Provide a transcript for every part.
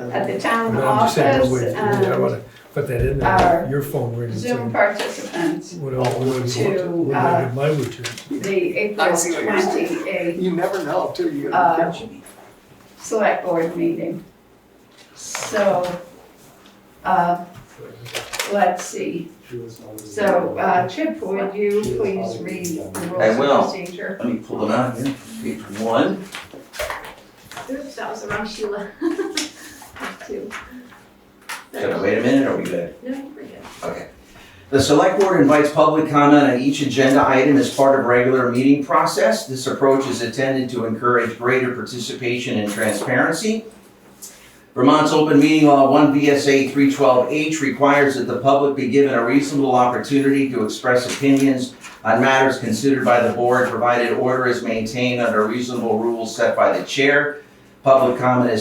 at the town I'm just saying, office, I want to put that in there. Your phone ringing. Zoom participants What to my wishes. the April 28th You never know till you. select board meeting. So, let's see. So, Chip, would you please read the I rules will. of procedure? Let me pull them out here. Page 1. Oops, that was the wrong Sheila. Two. Should I wait a minute or are we good? No, we're good. Okay. The select board invites public comment on each agenda item as part of regular meeting process. This approach is intended to encourage greater participation and transparency. Vermont's open meeting law 1 VSA 312H requires that the public be given a reasonable opportunity to express opinions on matters considered by the board, provided order is maintained under reasonable rules set by the chair. Public comment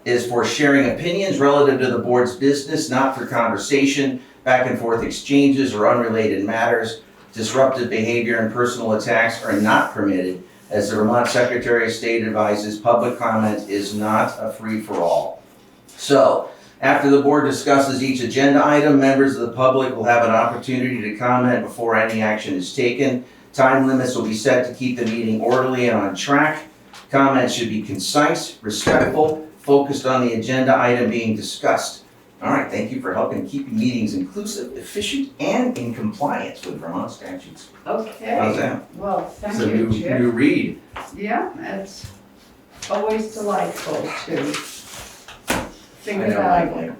is for sharing opinions relative to the board's business, not for conversation, back and forth exchanges, or unrelated matters. Disruptive behavior and personal attacks are not permitted. As the Vermont Secretary of State advises, public comment is not a free-for-all. So, after the board discusses each agenda item, members of the public will have an opportunity to comment before any action is taken. Time limits will be set to keep the meeting orderly and on track. Comments should be concise, respectful, focused on the agenda item being discussed. All right, thank you for helping keep meetings inclusive, efficient, and in compliance with Vermont statutes. Okay. How's that? Well, thank It's a you, Chip. new read. Yeah, it's always delightful to think I know, about I know.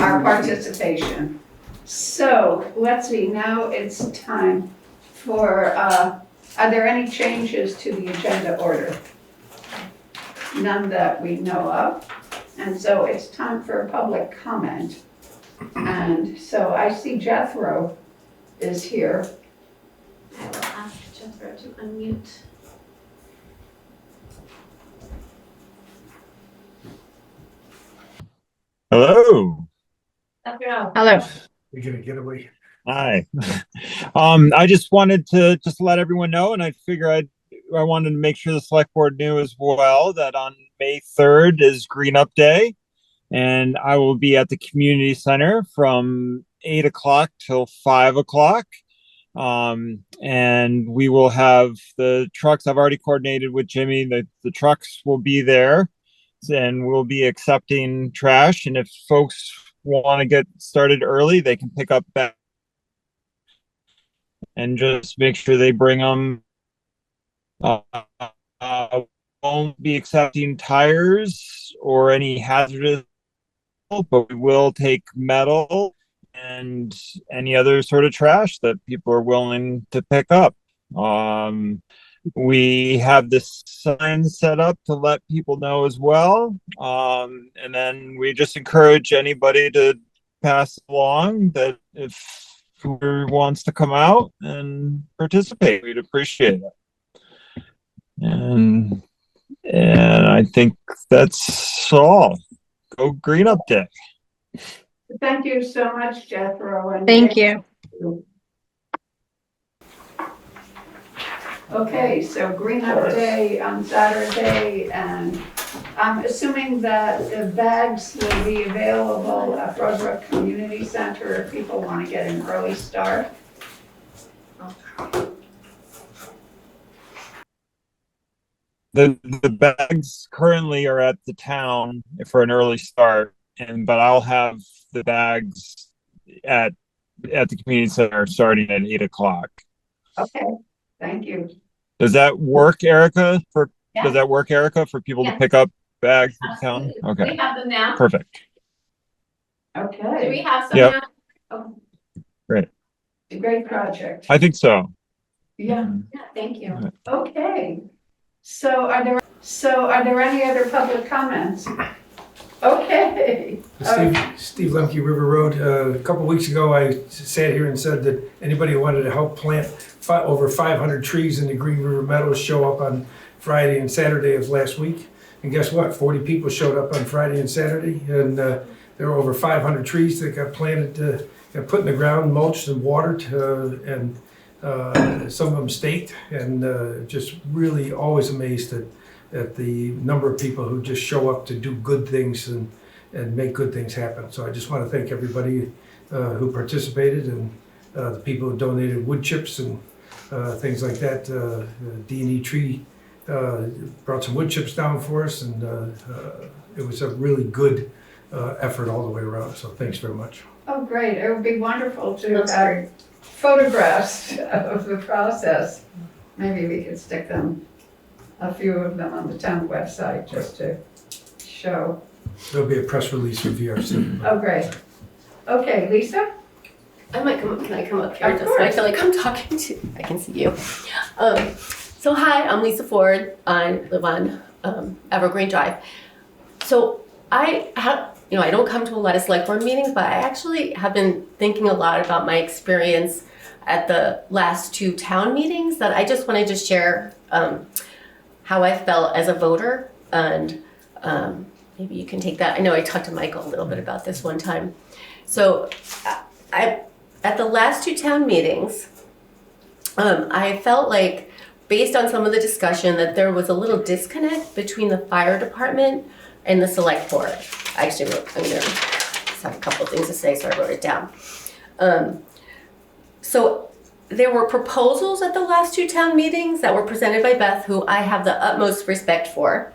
our participation. So, let's see, now it's time for, are there any changes to the agenda order? None that we know of. And so it's time for a public comment. And so I see Jethro is here. I will ask Jethro to unmute. Hello. Jethro. Hello. You're gonna get away. Hi. I just wanted to let everyone know, and I wanted to make sure the select board knew as well that on May 3rd is Green Up Day, and I will be at the community center from 8 o'clock till 5 o'clock. And we will have the trucks. I've already coordinated with Jimmy. The trucks will be there, and we'll be accepting trash. And if folks want to get started early, they can pick up back and just make sure they bring them. Won't be accepting tires or any hazardous, but we will take metal and any other sort of trash that people are willing to pick up. We have this sign set up to let people know as well. And then we just encourage anybody to pass along that if whoever wants to come out and participate, we'd appreciate it. And I think that's all. Go Green Up Day. Thank you so much, Jethro. And Thank you. Okay, so Green Up Day on Saturday, and I'm assuming that the bags will be available at Rosebrook Community Center if people want to get an early start. The bags currently are at the town for an early start, but I'll have the bags at the community center starting at 8 o'clock. Okay, thank you. Does that work, Erica? Yeah. Does that work, Erica, for people Yeah. to pick up bags in town? Absolutely. Okay, We have them now. perfect. Okay. Do we have some Yep. now? Oh, A great project. I think so. Yeah, yeah, thank you. okay. So are there any other public comments? Okay. Steve Lemke, River Road. A couple weeks ago, I sat here and said that anybody who wanted to help plant over 500 trees in the Green River Meadows show up on Friday and Saturday of last week. And guess what? 40 people showed up on Friday and Saturday, and there were over 500 trees that got planted, got put in the ground, mulched and watered, and some of them staked, and just really always amazed at the number of people who just show up to do good things. And and make good things happen. So I just want to thank everybody who participated, and the people who donated wood chips and things like that. D&E Tree brought some wood chips down for us, and it was a really good effort all the way around. So thanks very much. Oh, great. It would be wonderful to That's have photographs of the process. Maybe we could stick them, a few of them, on the town website just to show. There'll be a press release for VRC. Oh, great. Okay, Lisa? I might come up. Can I come up here? Of Just so I course. feel like I'm talking to. I can see you. So hi, I'm Lisa Ford. I live on Evergreen Drive. So I have, I don't come to a lot of select board meetings, but I actually have been thinking a lot about my experience at the last two town meetings. That I just wanted to share how I felt as a voter, and maybe you can take that. I know I talked to Michael a little bit about this one time. So at the last two town meetings, I felt like, based on some of the discussion, that there was a little disconnect between the fire department and the select board. I actually I'm gonna just have a couple of things to say, so I wrote it down. So there were proposals at the last two town meetings that were presented by Beth, who I have the utmost respect for.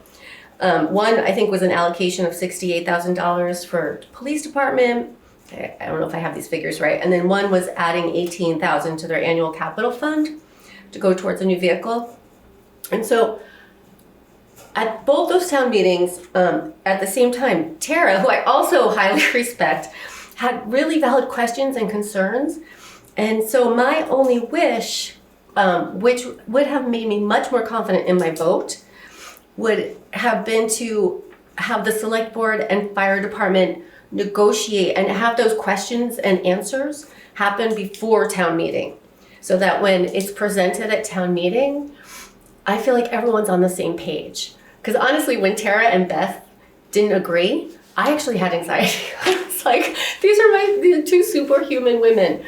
One, I think, was an allocation of $68,000 for police department. I don't know if I have these figures right. And then one was adding $18,000 to their annual capital fund to go towards a new vehicle. And so at both those town meetings, at the same time, Tara, who I also highly respect, had really valid questions and concerns. And so my only wish, which would have made me much more confident in my vote, would have been to have the select board and fire department negotiate and have those questions and answers happen before town meeting, so that when it's presented at town meeting, I feel like everyone's on the same page. Because honestly, when Tara and Beth didn't agree, I actually had anxiety. It's like, these are two superhuman women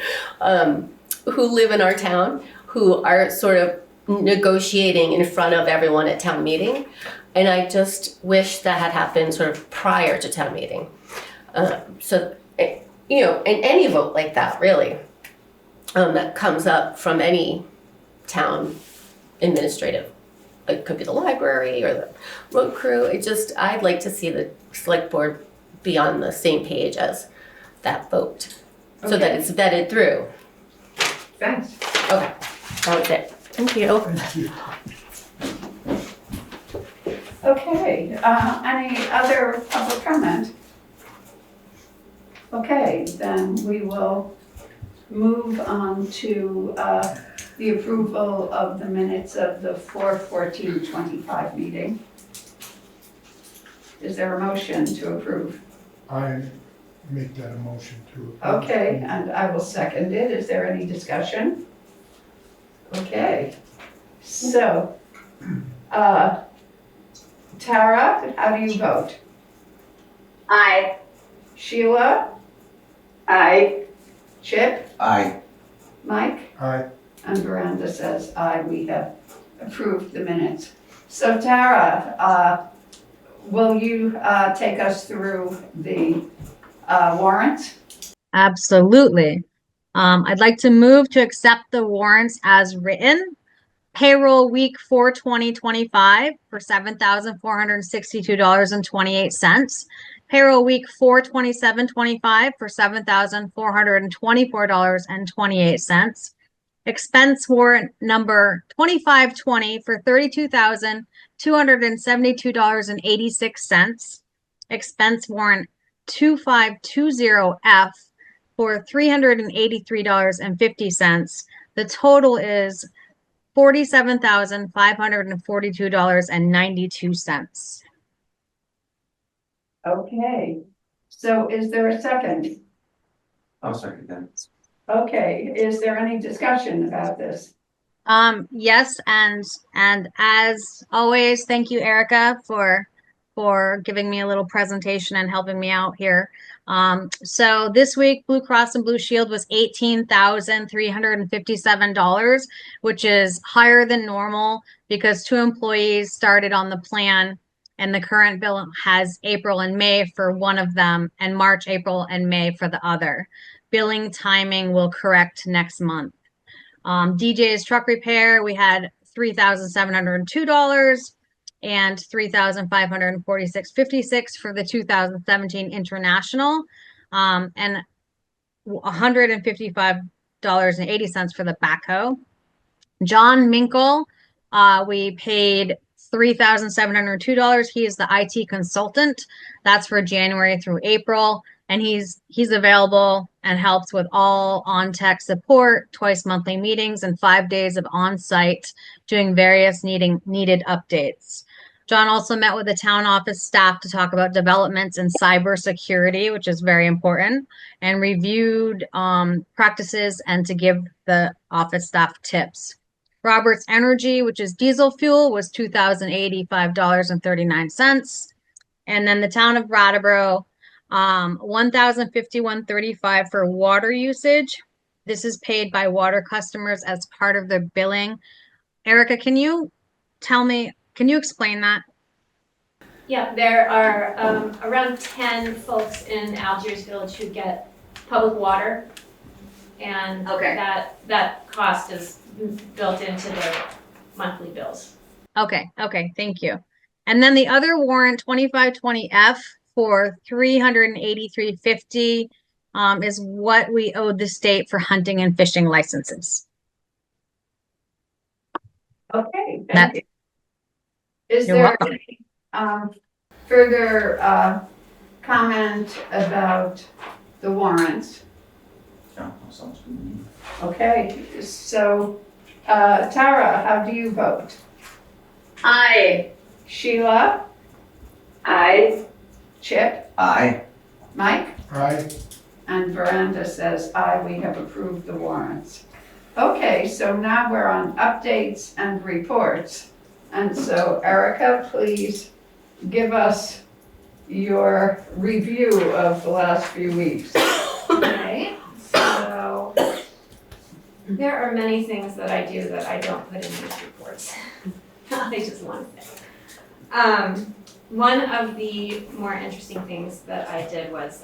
who live in our town, who are sort of negotiating in front of everyone at town meeting. And I just wish that had happened sort of prior to town meeting. So, in any vote like that, really, that comes up from any town administrative, it could be the library or the road crew. I'd like to see the select board be on the same page as that vote, so that it's vetted through. Thanks. Okay, that was it. Thank you. Thank you. Okay, any other public comment? Okay, then we will move on to the approval of the minutes of the 4/14/25 meeting. Is there a motion to approve? I make that a motion to approve. Okay, and I will second it. Is there any discussion? Okay, so, Tara, how do you vote? Aye. Sheila? Aye. Chip? Aye. Mike? Aye. And Miranda says aye. We have approved the minutes. So Tara, will you take us through the warrants? Absolutely. I'd like to move to accept the warrants as written. Payroll week for 2025 for $7,462.28. Payroll week for 27-25 for $7,424.28. Expense warrant number 2520 for $32,272.86. Expense warrant 2520F for $383.50. The total is $47,542.92. Okay, so is there a second? I'll second that. Okay, is there any discussion about this? Yes, and as always, thank you, Erica, for giving me a little presentation and helping me out here. So this week, Blue Cross and Blue Shield was $18,357, which is higher than normal because 2 employees started on the plan and the current bill has April and May for one of them, and March, April, and May for the other. Billing timing will correct next month. DJ's truck repair, we had $3,702 and $3,546.56 for the 2017 International, and $155.80 for the backhoe. John Minkle, we paid $3,702. He is the IT consultant. That's for January through April, and he's available and helps with all on-tech support, twice monthly meetings, and 5 days of on-site doing various needed updates. John also met with the town office staff to talk about developments in cybersecurity, which is very important, and reviewed practices and to give the office staff tips. Roberts Energy, which is diesel fuel, was $2,085.39. And then the town of Brattleboro, $1,051.35 for water usage. This is paid by water customers as part of their billing. Erica, can you explain that? Yeah, there are around 10 folks in Algiers Village who get public water. And Okay. that cost is built into their monthly bills. Okay, thank you. And then the other warrant, 2520F for $383.50, is what we owed the state for hunting and fishing licenses. Okay, thank That's- you. Is You're there welcome. any further comment about the warrants? No, sounds good to me. Okay, so Tara, how do you vote? Aye. Sheila? Aye. Chip? Aye. Mike? Aye. And Veranda says aye, we have approved the warrants. Okay, so now we're on updates and reports. And so Erica, please give us your review of the last few weeks. Okay, so there are many things that I do that I don't put in these reports. They just one thing. One of the more interesting things that I did was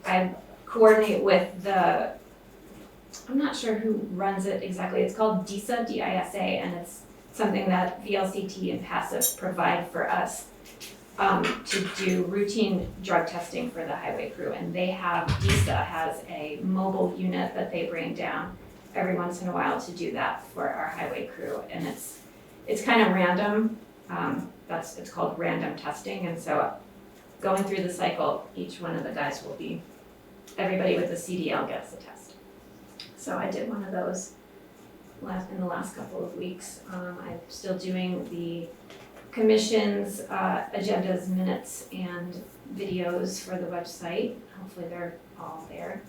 I coordinate with I'm not sure who runs it exactly. It's called DISA, D-I-S-A, and it's something that VLCT and Passive provide for us to do routine drug testing for the highway crew. And DISA has a mobile unit that they bring down every once in a while to do that for our highway crew. And it's kind of random. It's called random testing. And so going through the cycle, each one of the guys everybody with the CDL gets a test. So I did one of those in the last couple of weeks. I'm still doing the commission's agendas, minutes, and videos for the website. Hopefully they're all there.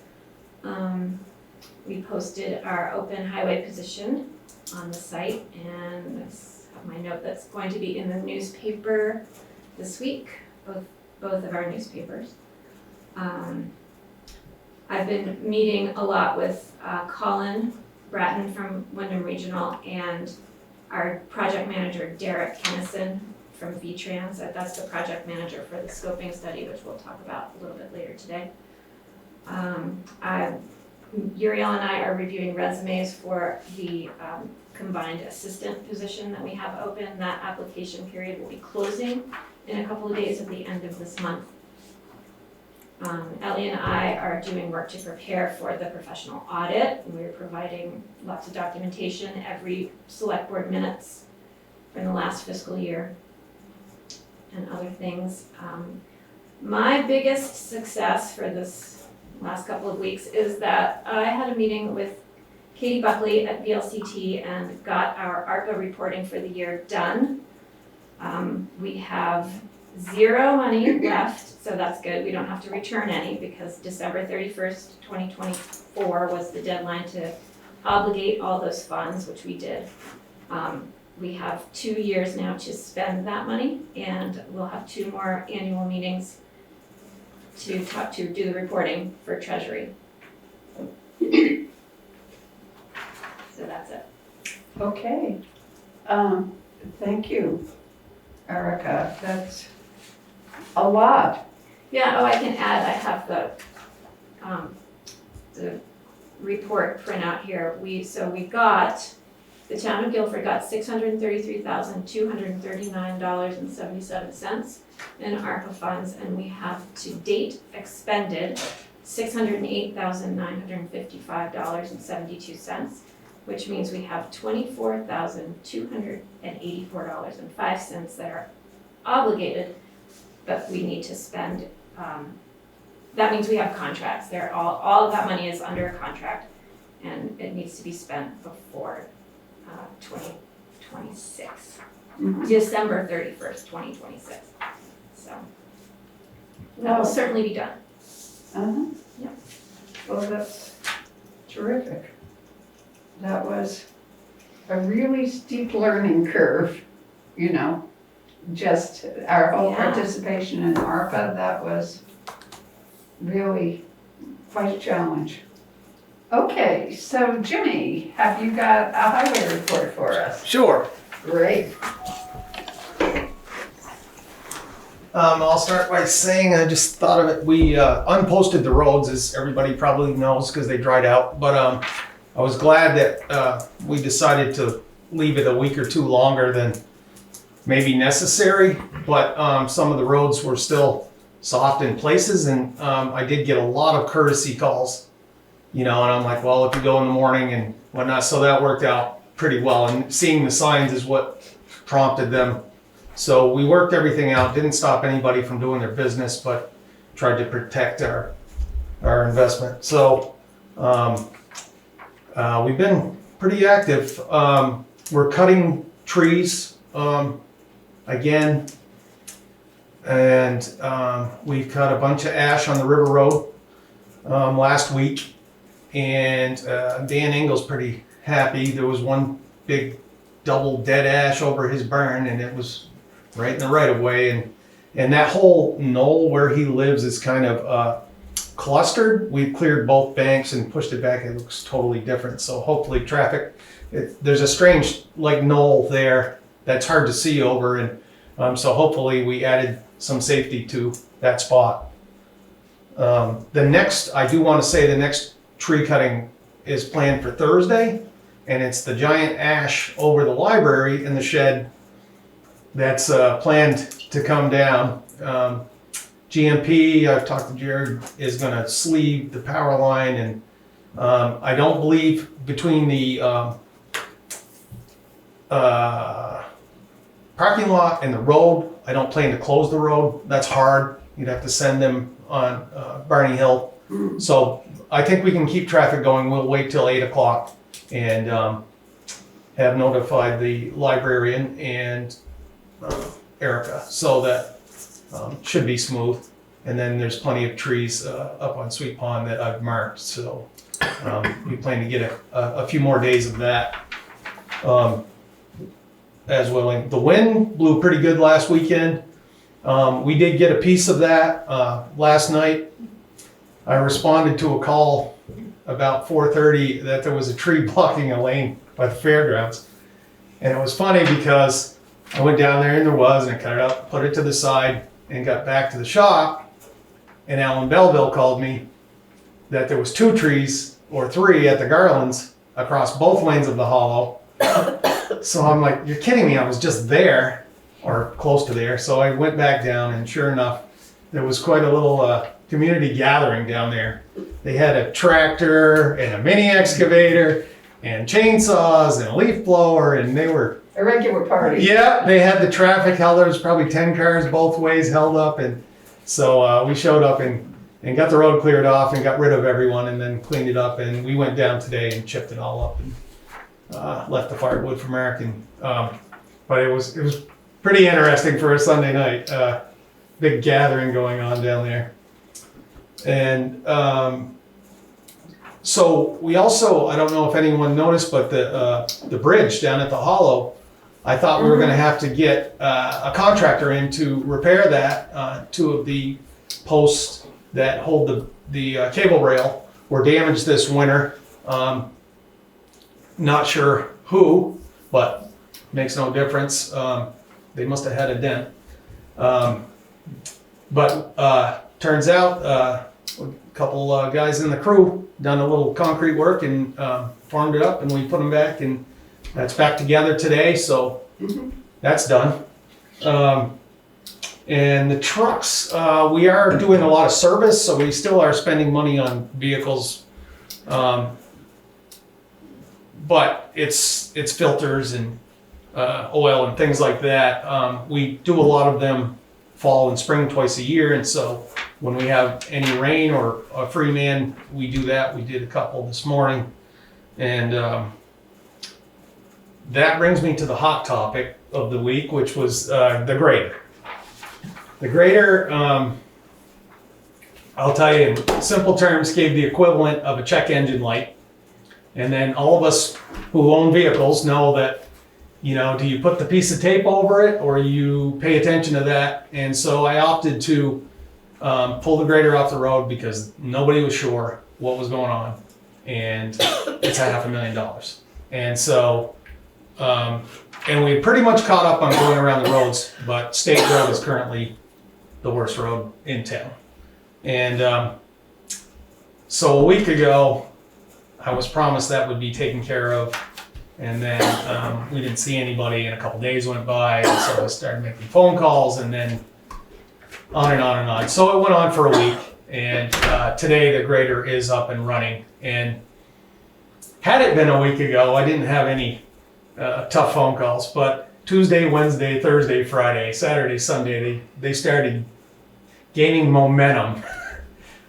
We posted our open highway position on the site, and I have my note that's going to be in the newspaper this week, both of our newspapers. I've been meeting a lot with Colin Bratton from Wyndham Regional and our project manager, Derek Kennison from VTrans. That's the project manager for the scoping study, which we'll talk about a little bit later today. Uriel and I are reviewing resumes for the combined assistant position that we have open. That application period will be closing in a couple of days at the end of this month. Ellie and I are doing work to prepare for the professional audit. We're providing lots of documentation, every select board minutes from the last fiscal year and other things. My biggest success for this last couple of weeks is that I had a meeting with Katie Buckley at VLCT and got our ARPA reporting for the year done. We have 0 money left, so that's good. We don't have to return any because December 31st, 2024 was the deadline to obligate all those funds, which we did. We have 2 years now to spend that money, and we'll have 2 more annual meetings to do the reporting for Treasury. So that's it. Okay, thank you. Erica, that's a lot. Yeah, oh, I can add, I have the report printout here. The town of Guilford got $633,239.77 in ARPA funds, and we have to date expended $608,955.72, which means we have $24,284.05 that are obligated, but we need to spend. That means we have contracts. All of that money is under a contract, and it needs to be spent before 2026, December 31st, 2026. So that will certainly be done. Uh-huh. Yep. Well, that's terrific. That was a really steep learning curve, you know. Just our whole Yeah. participation in ARPA, that was really quite a challenge. Okay, so Jimmy, have you got a highway report for us? Sure. Great. I'll start by saying I just thought of it. We unposted the roads, as everybody probably knows, because they dried out. But I was glad that we decided to leave it a week or two longer than maybe necessary. But some of the roads were still soft in places, and I did get a lot of courtesy calls. You know, and I'm like, well, if you go in the morning and whatnot, so that worked out pretty well. And seeing the signs is what prompted them. So we worked everything out, didn't stop anybody from doing their business, but tried to protect our investment. So we've been pretty active. We're cutting trees again, and we cut a bunch of ash on the river road last week. And Dan Engel's pretty happy. There was one big double dead ash over his barn, and it was right in the right of way. And that whole knoll where he lives is kind of clustered. We've cleared both banks and pushed it back. It looks totally different. So hopefully traffic, there's a strange like knoll there that's hard to see over. And so hopefully we added some safety to that spot. I do want to say the next tree cutting is planned for Thursday, and it's the giant ash over the library in the shed that's planned to come down. GMP, I've talked to Jared, is going to sleeve the power line, and I don't believe between the parking lot and the road, I don't plan to close the road. That's hard. You'd have to send them on Barney Hill. So I think we can keep traffic going. We'll wait till 8 o'clock and have notified the librarian and Erica, so that should be smooth. And then there's plenty of trees up on Sweet Pond that I've marked. So we plan to get a few more days of that as willing. The wind blew pretty good last weekend. We did get a piece of that last night. I responded to a call about 4:30 that there was a tree blocking a lane by the fairgrounds. And it was funny because I went down there and there was, and I cut it up, put it to the side, and got back to the shop. And Alan Belleville called me that there was 2 trees or 3 at the Garlands across both lanes of the hollow. So I'm like, you're kidding me, I was just there, or close to there. So I went back down, and sure enough, there was quite a little community gathering down there. They had a tractor and a mini excavator and chainsaws and a leaf blower, and they were A regular party. Yeah, they had the traffic held. There was probably 10 cars both ways held up, and so we showed up and got the road cleared off and got rid of everyone, and then cleaned it up. And we went down today and chipped it all up and left the firewood for Mark. And but it was pretty interesting for a Sunday night. Big gathering going on down there, and so we also, I don't know if anyone noticed, but the bridge down at the hollow, I thought we were going to have to get a contractor in to repair that. 2 of the posts that hold the cable rail were damaged this winter. Not sure who, but makes no difference. they must have had a dent. But turns out a couple guys in the crew done a little concrete work and formed it up, and we put them back, and that's back together today. So that's done. And the trucks, we are doing a lot of service, so we still are spending money on vehicles. But it's filters and oil and things like that. We do a lot of them fall and spring twice a year, and so when we have any rain or a free man, we do that. We did a couple this morning, and that brings me to the hot topic of the week, which was the grader. The grader, I'll tell you in simple terms, gave the equivalent of a check engine light. And then all of us who own vehicles know that, you know, do you put the piece of tape over it or you pay attention to that? And so I opted to pull the grader off the road because nobody was sure what was going on. And it's $500,000. And so, and we pretty much caught up on going around the roads, but State Road is currently the worst road in town. And so a week ago, I was promised that would be taken care of, and then we didn't see anybody, and a couple days went by, and so I started making phone calls, and then on and on and on. So it went on for a week, and today the grader is up and running. And had it been a week ago, I didn't have any tough phone calls, but Tuesday, Wednesday, Thursday, Friday, Saturday, Sunday, they started gaining momentum,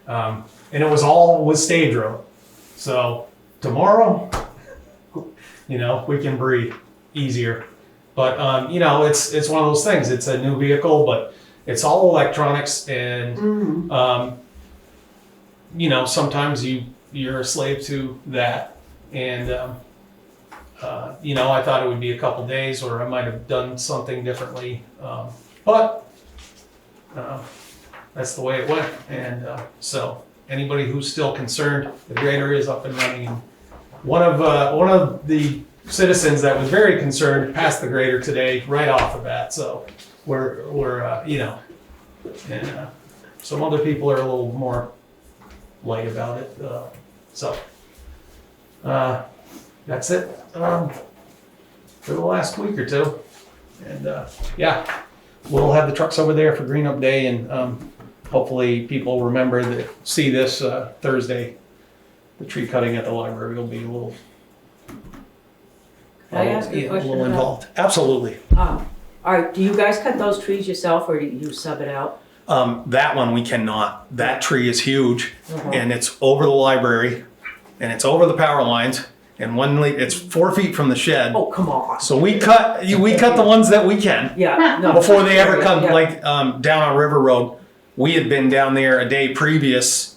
and it was all with Stage Road. So tomorrow, you know, we can breathe easier. But you know, it's one of those things. It's a new vehicle, but it's all electronics, and you know, sometimes you're a slave to that. And you know, I thought it would be a couple days, or I might have done something differently. But that's the way it went. And so anybody who's still concerned, the grader is up and running. And one of the citizens that was very concerned passed the grader today right off the bat. So we're you know, and some other people are a little more light about it. So that's it for the last week or two. And yeah, we'll have the trucks over there for Green Up Day, and hopefully people remember that, see this Thursday. The tree cutting at the library will be a little, Can I ask you a a question little about- involved. Absolutely. All right, do you guys cut those trees yourself or do you sub it out? That one we cannot. That tree is huge, Uh-huh. and it's over the library, and it's over the power lines, and it's 4 feet from the shed. Oh, come on. So we cut the ones that we can Yeah, no. before they ever come. Yeah. Like down on River Road, we had been down there a day previous,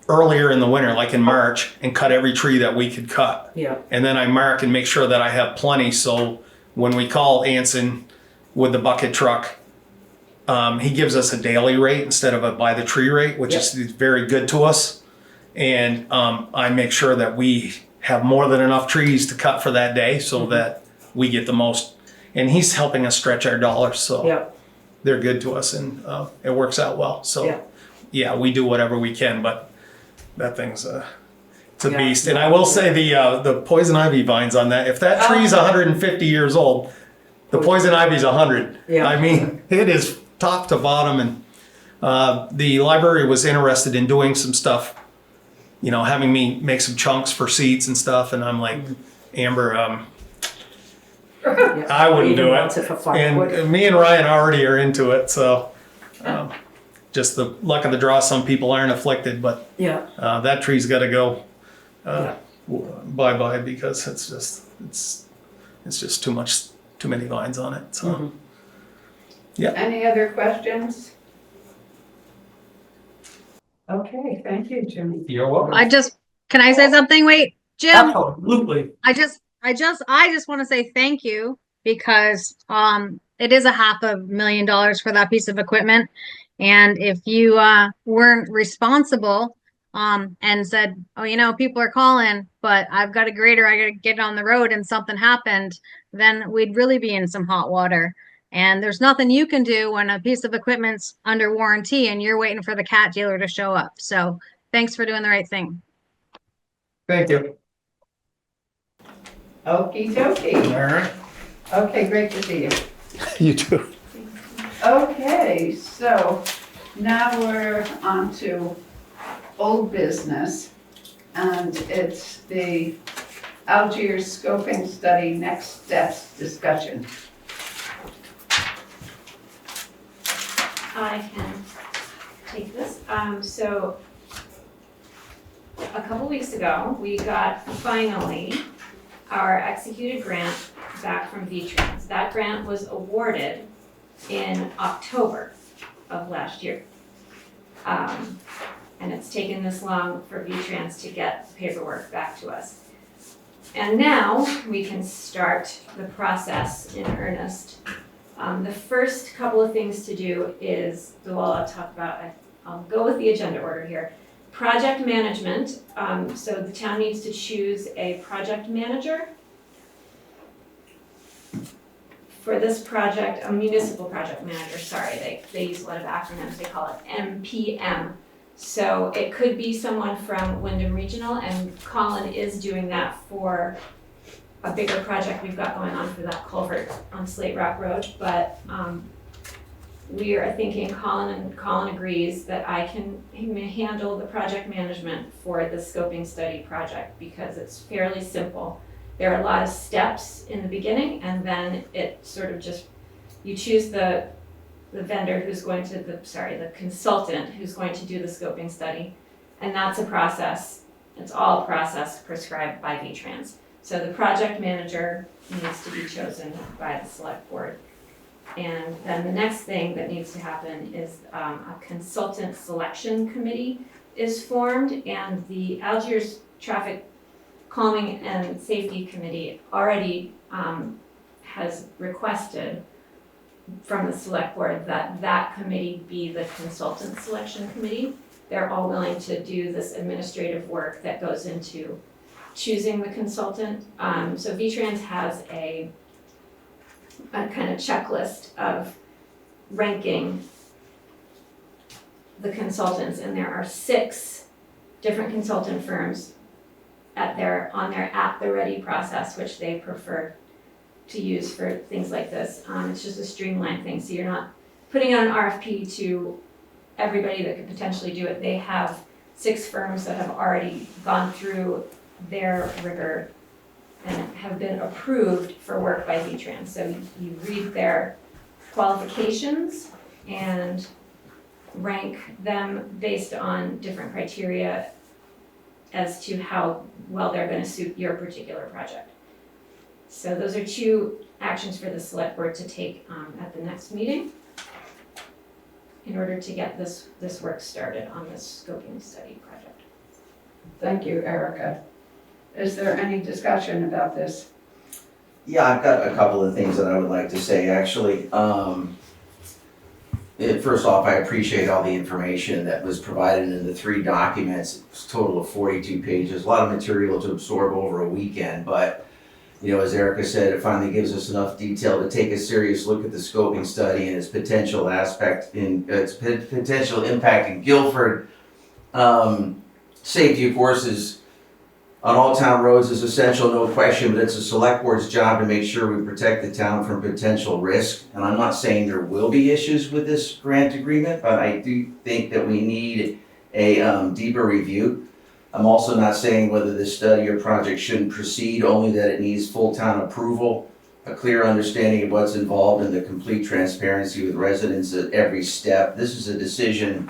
earlier in the winter, like in March, and cut every tree that we could cut. Yeah, And then I mark and make sure that I have plenty. So when we call Anson with the bucket truck, he gives us a daily rate instead of a by the tree rate, which is very good to us. And I make sure that we have more than enough trees to cut for that day so that we get the most. And he's helping us stretch our dollars, so yeah, they're good to us, and it works out well. So yeah. yeah, we do whatever we can, but that thing's it's a Yeah. beast. And I will say the poison ivy vines on that, if that tree's 150 years old, the poison ivy's 100. Yeah. I mean, it is top to bottom. And the library was interested in doing some stuff, you know, having me make some chunks for seats and stuff. And I'm like, Amber, Yeah. I wouldn't Even do wants it. for firewood. And me and Ryan already are into it. So just the luck of the draw. Some people aren't afflicted, but Yeah, that tree's got to go Yeah. bye-bye, because it's just too many vines on it. So Any other questions? Okay, thank you, Jimmy. you're welcome. Can I say something? Wait, Jim, Absolutely. I just want to say thank you because it is $500,000 for that piece of equipment. And if you weren't responsible and said, oh, you know, people are calling, but I've got a grader, I got to get on the road, and something happened, then we'd really be in some hot water. And there's nothing you can do when a piece of equipment's under warranty and you're waiting for the cat dealer to show up. So thanks for doing the right thing. Thank you. Okey dokey. All right. Okay, great to see you. You too. Okay, so now we're on to old business. And it's the Algiers scoping study next steps discussion. I can take this. So a couple weeks ago, we got finally our executed grant back from VTrans. That grant was awarded in October of last year. And it's taken this long for VTrans to get paperwork back to us. And now we can start the process in earnest. The first couple of things to do is, I'll go with the agenda order here. Project management, so the town needs to choose a project manager for this project, a municipal project manager, sorry, they use a lot of acronyms, they call it MPM. So it could be someone from Wyndham Regional, and Colin is doing that for a bigger project we've got going on for that culvert on Slate Rock Road, but we are thinking Colin agrees that I can handle the project management for the scoping study project because it's fairly simple. There are a lot of steps in the beginning, and then it sort of just, you choose the vendor who's going to, the consultant who's going to do the scoping study, and that's a process. It's all a process prescribed by VTrans. So the project manager needs to be chosen by the select board. And then the next thing that needs to happen is a consultant selection committee is formed, and the Algiers Traffic Calming and Safety Committee already has requested from the select board that that committee be the consultant selection committee. They're all willing to do this administrative work that goes into choosing the consultant. So VTrans has a kind of checklist of ranking the consultants, and there are 6 different consultant firms on their at the ready process, which they prefer to use for things like this. It's just a streamlined thing, so you're not putting out an RFP to everybody that could potentially do it. They have 6 firms that have already gone through their rigor and have been approved for work by VTrans. So you read their qualifications and rank them based on different criteria as to how well they're going to suit your particular project. So those are 2 actions for the select board to take at the next meeting in order to get this work started on this scoping study project. Thank you, Erica. Is there any discussion about this? Yeah, I've got a couple of things that I would like to say, actually. First off, I appreciate all the information that was provided in the 3 documents. It's a total of 42 pages, a lot of material to absorb over a weekend, but you know, as Erica said, it finally gives us enough detail to take a serious look at the scoping study and its potential impact in Guilford. Safety, of course, is on all town roads is essential, no question, but it's a select board's job to make sure we protect the town from potential risk. And I'm not saying there will be issues with this grant agreement, but I do think that we need a deeper review. I'm also not saying whether this study or project shouldn't proceed, only that it needs full town approval, a clear understanding of what's involved, and the complete transparency with residents at every step. This is a decision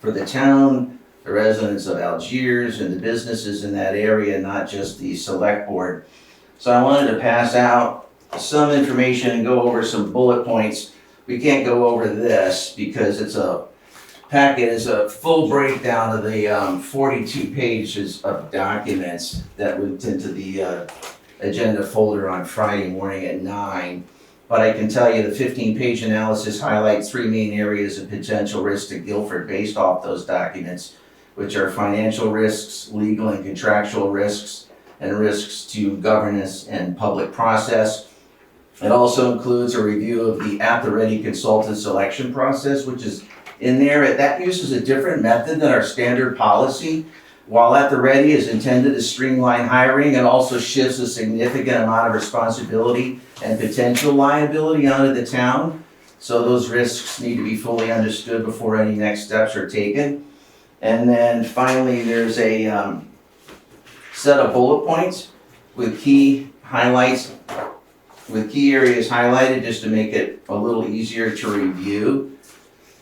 for the town, the residents of Algiers, and the businesses in that area, not just the select board. So I wanted to pass out some information and go over some bullet points. We can't go over this because it's a packet is a full breakdown of the 42 pages of documents that went into the agenda folder on Friday morning at 9. But I can tell you the 15-page analysis highlights 3 main areas of potential risk to Guilford based off those documents, which are financial risks, legal and contractual risks, and risks to governance and public process. It also includes a review of the at the ready consultant selection process, which is in there. That uses a different method than our standard policy. While at the ready is intended to streamline hiring, it also shifts a significant amount of responsibility and potential liability onto the town. So those risks need to be fully understood before any next steps are taken. And then finally, there's a set of bullet points with key highlights, with key areas highlighted just to make it a little easier to review.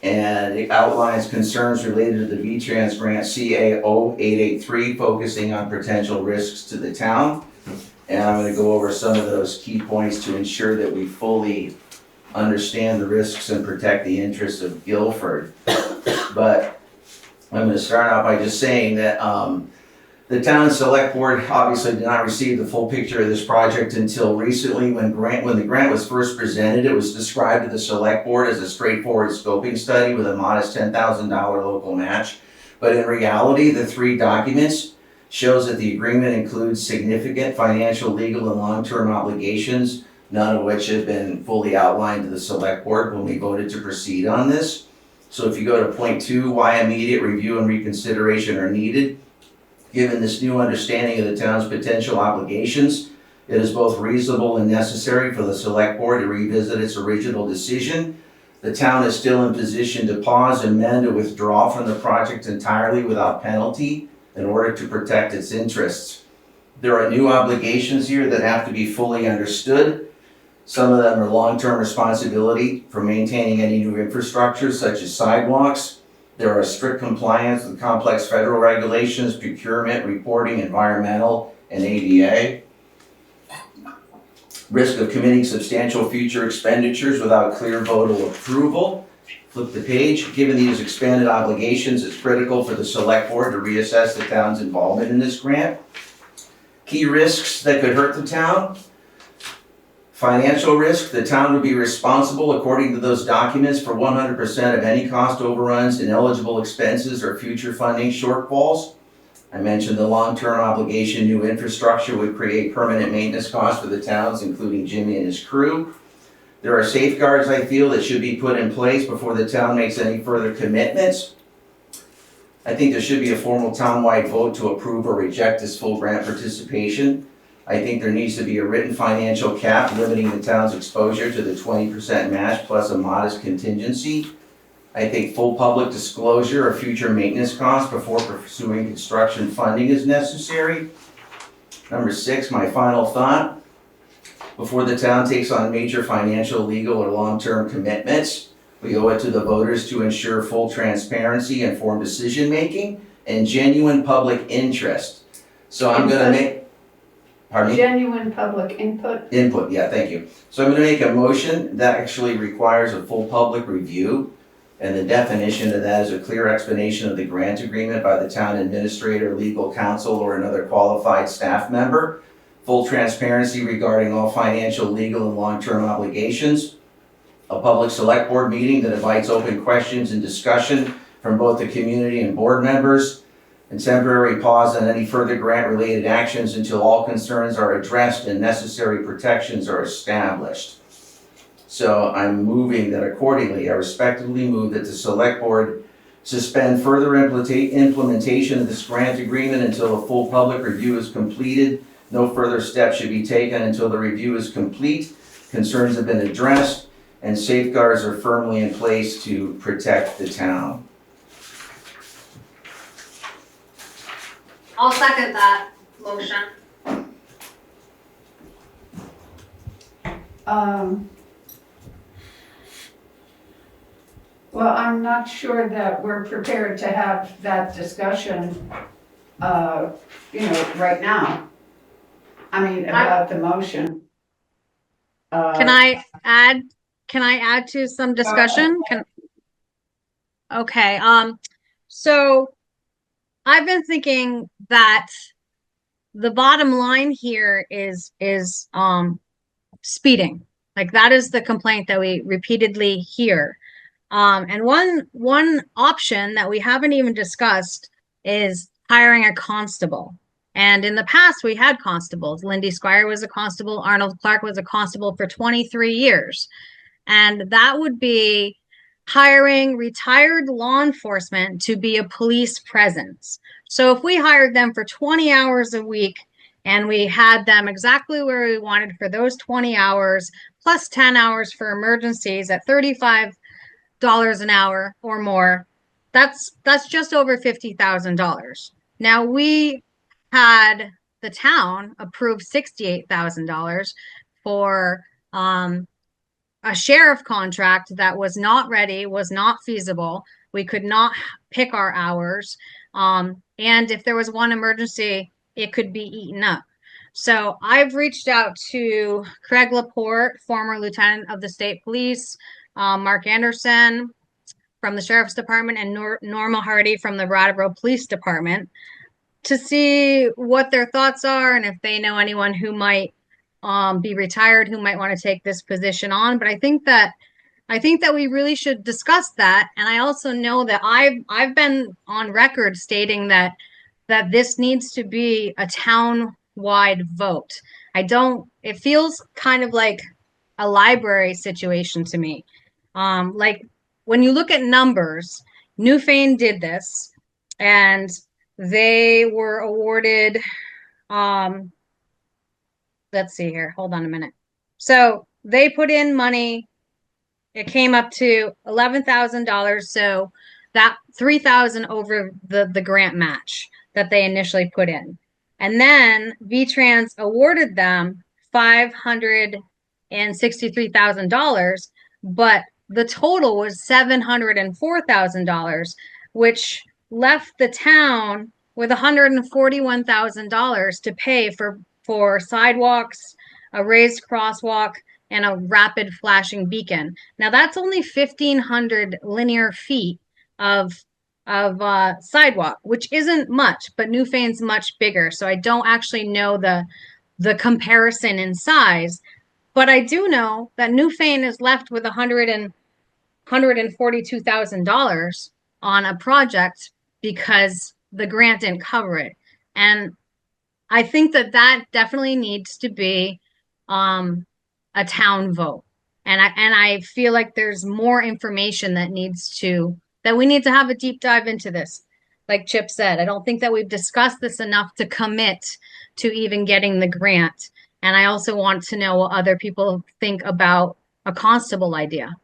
And it outlines concerns related to the VTrans grant CA 0883, focusing on potential risks to the town. And I'm going to go over some of those key points to ensure that we fully understand the risks and protect the interests of Guilford. But I'm going to start out by just saying that the town select board obviously did not receive the full picture of this project until recently when the grant was first presented. It was described to the select board as a straightforward scoping study with a modest $10,000 local match. But in reality, the three documents shows that the agreement includes significant financial, legal, and long-term obligations, none of which have been fully outlined to the select board when we voted to proceed on this. So if you go to point 2, why immediate review and reconsideration are needed. Given this new understanding of the town's potential obligations, it is both reasonable and necessary for the select board to revisit its original decision. The town is still in position to pause, amend, or withdraw from the project entirely without penalty in order to protect its interests. There are new obligations here that have to be fully understood. Some of them are long-term responsibility for maintaining any new infrastructure, such as sidewalks. There are strict compliance with complex federal regulations, procurement, reporting, environmental, and ADA. Risk of committing substantial future expenditures without clear vote of approval. Flip the page. Given these expanded obligations, it's critical for the select board to reassess the town's involvement in this grant. Key risks that could hurt the town. Financial risk, the town would be responsible according to those documents for 100% of any cost overruns, ineligible expenses, or future funding shortfalls. I mentioned the long-term obligation, new infrastructure would create permanent maintenance costs for the towns, including Jimmy and his crew. There are safeguards I feel that should be put in place before the town makes any further commitments. I think there should be a formal town-wide vote to approve or reject this full grant participation. I think there needs to be a written financial cap limiting the town's exposure to the 20% match plus a modest contingency. I think full public disclosure of future maintenance costs before pursuing construction funding is necessary. Number 6, my final thought. Before the town takes on major financial, legal, or long-term commitments, we owe it to the voters to ensure full transparency, informed decision-making, and genuine public interest. So I'm going to make... Pardon me? Genuine public input. Input, yeah, thank you. So I'm going to make a motion that actually requires a full public review, and the definition of that is a clear explanation of the grant agreement by the town administrator, legal counsel, or another qualified staff member. Full transparency regarding all financial, legal, and long-term obligations. A public select board meeting that invites open questions and discussion from both the community and board members. And temporary pause on any further grant-related actions until all concerns are addressed and necessary protections are established. So I'm moving that accordingly, I respectively move that the select board suspend further implementation of this grant agreement until a full public review is completed. No further steps should be taken until the review is complete, concerns have been addressed, and safeguards are firmly in place to protect the town. I'll second that motion. Well, I'm not sure that we're prepared to have that discussion, right now. I mean, about the motion. Can I add to some discussion? Okay, so I've been thinking that the bottom line here is speeding. Like that is the complaint that we repeatedly hear. And one option that we haven't even discussed is hiring a constable. And in the past, we had constables. Lindy Squire was a constable. Arnold Clark was a constable for 23 years. And that would be hiring retired law enforcement to be a police presence. So if we hired them for 20 hours a week and we had them exactly where we wanted for those 20 hours, plus 10 hours for emergencies at $35 an hour or more, that's just over $50,000. Now we had the town approve $68,000 for a sheriff contract that was not ready, was not feasible. We could not pick our hours. And if there was one emergency, it could be eaten up. So I've reached out to Craig Laporte, former lieutenant of the state police, Mark Anderson from the sheriff's department, and Norma Hardy from the Brattleboro Police Department to see what their thoughts are and if they know anyone who might be retired who might want to take this position on. But I think that we really should discuss that. And I also know that I've been on record stating that this needs to be a town-wide vote. It feels kind of like a library situation to me. Like when you look at numbers, Newfane did this and they were awarded, let's see here, hold on a minute. So they put in money. It came up to $11,000. So that $3,000 over the grant match that they initially put in. And then VTrans awarded them $563,000, but the total was $704,000, which left the town with $141,000 to pay for sidewalks, a raised crosswalk, and a rapid flashing beacon. Now that's only 1,500 linear feet of sidewalk, which isn't much, but Newfane's much bigger. So I don't actually know the comparison in size, but I do know that Newfane is left with $142,000 on a project because the grant didn't cover it. And I think that definitely needs to be a town vote. And I feel like there's more information that we need to have a deep dive into this. Like Chip said, I don't think that we've discussed this enough to commit to even getting the grant. And I also want to know what other people think about a constable idea.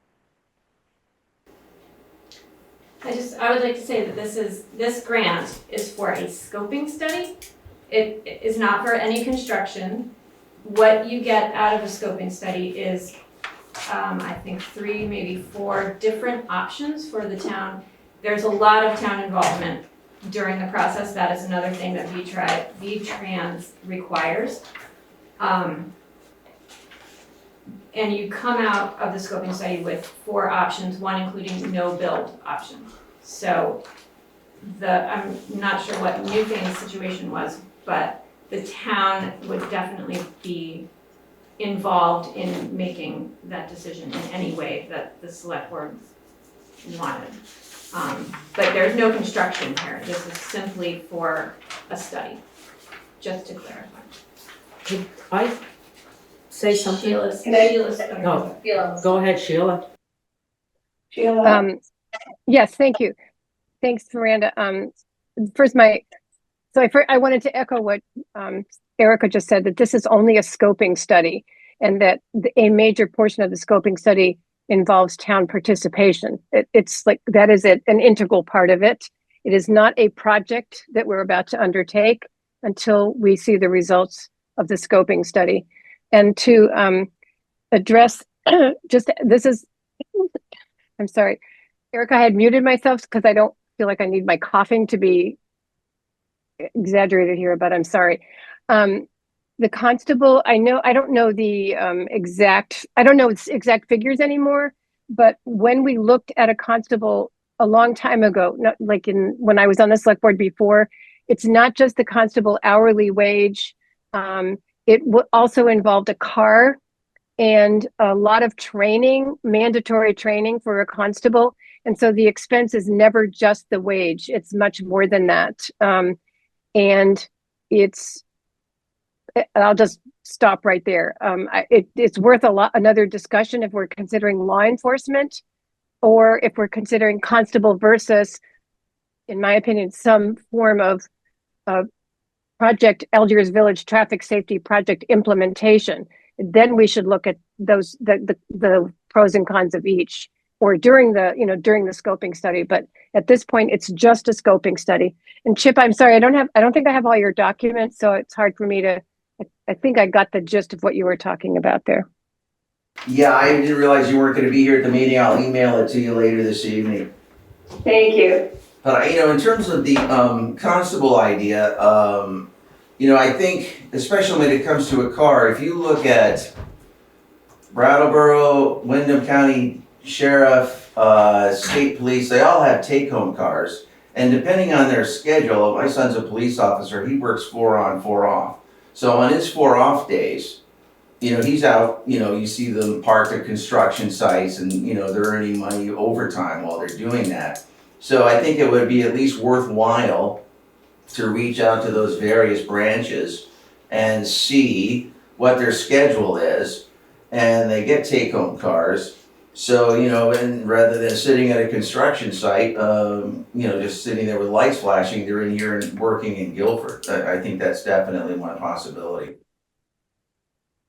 I would like to say that this grant is for a scoping study. It is not for any construction. What you get out of a scoping study is, I think 3, maybe 4 different options for the town. There's a lot of town involvement during the process. That is another thing that VTrans requires. And you come out of the scoping study with 4 options, one including no build option. So I'm not sure what Newfane's situation was, but the town would definitely be involved in making that decision in any way that the select board wanted. But there's no construction here. This is simply for a study, just to clarify. Could I say something? Sheila's No. Go ahead, Sheila. Sheila? Yes, thank you. Thanks, Miranda. First, I wanted to echo what Erica just said, that this is only a scoping study and that a major portion of the scoping study involves town participation. It's like that is an integral part of it. It is not a project that we're about to undertake until we see the results of the scoping study. And to address I'm sorry, Erica, I had muted myself because I don't feel like I need my coughing to be exaggerated here, but I'm sorry. The constable, I don't know the exact figures anymore, but when we looked at a constable a long time ago, not like when I was on the select board before, it's not just the constable hourly wage. It also involved a car and a lot of training, mandatory training for a constable. And so the expense is never just the wage. It's much more than that. And I'll just stop right there. It's worth another discussion if we're considering law enforcement, or if we're considering constable versus, in my opinion, some form of project Algiers Village traffic safety project implementation. Then we should look at those the pros and cons of each, or during the scoping study. But at this point, it's just a scoping study. And Chip, I'm sorry, I don't think I have all your documents, so it's hard for me to. I think I got the gist of what you were talking about there. Yeah, I didn't realize you weren't going to be here at the meeting. I'll email it to you later this evening. Thank you. But, in terms of the constable idea, I think, especially when it comes to a car, if you look at Brattleboro, Windham County Sheriff, State Police, they all have take-home cars. And depending on their schedule, my son's a police officer, he works 4 on, 4 off. So on his 4 off days, he's out, you see them parked at construction sites and, they're earning money overtime while they're doing that. So I think it would be at least worthwhile to reach out to those various branches and see what their schedule is. And they get take-home cars. So, and rather than sitting at a construction site, just sitting there with lights flashing, they're in here and working in Guilford. I think that's definitely one possibility.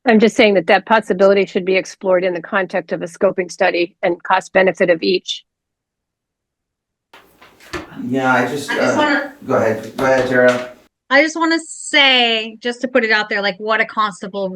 I'm just saying that possibility should be explored in the context of a scoping study and cost benefit of each. Yeah, I just wanna... Go ahead, Tara. I just want to say, just to put it out there, like what a constable's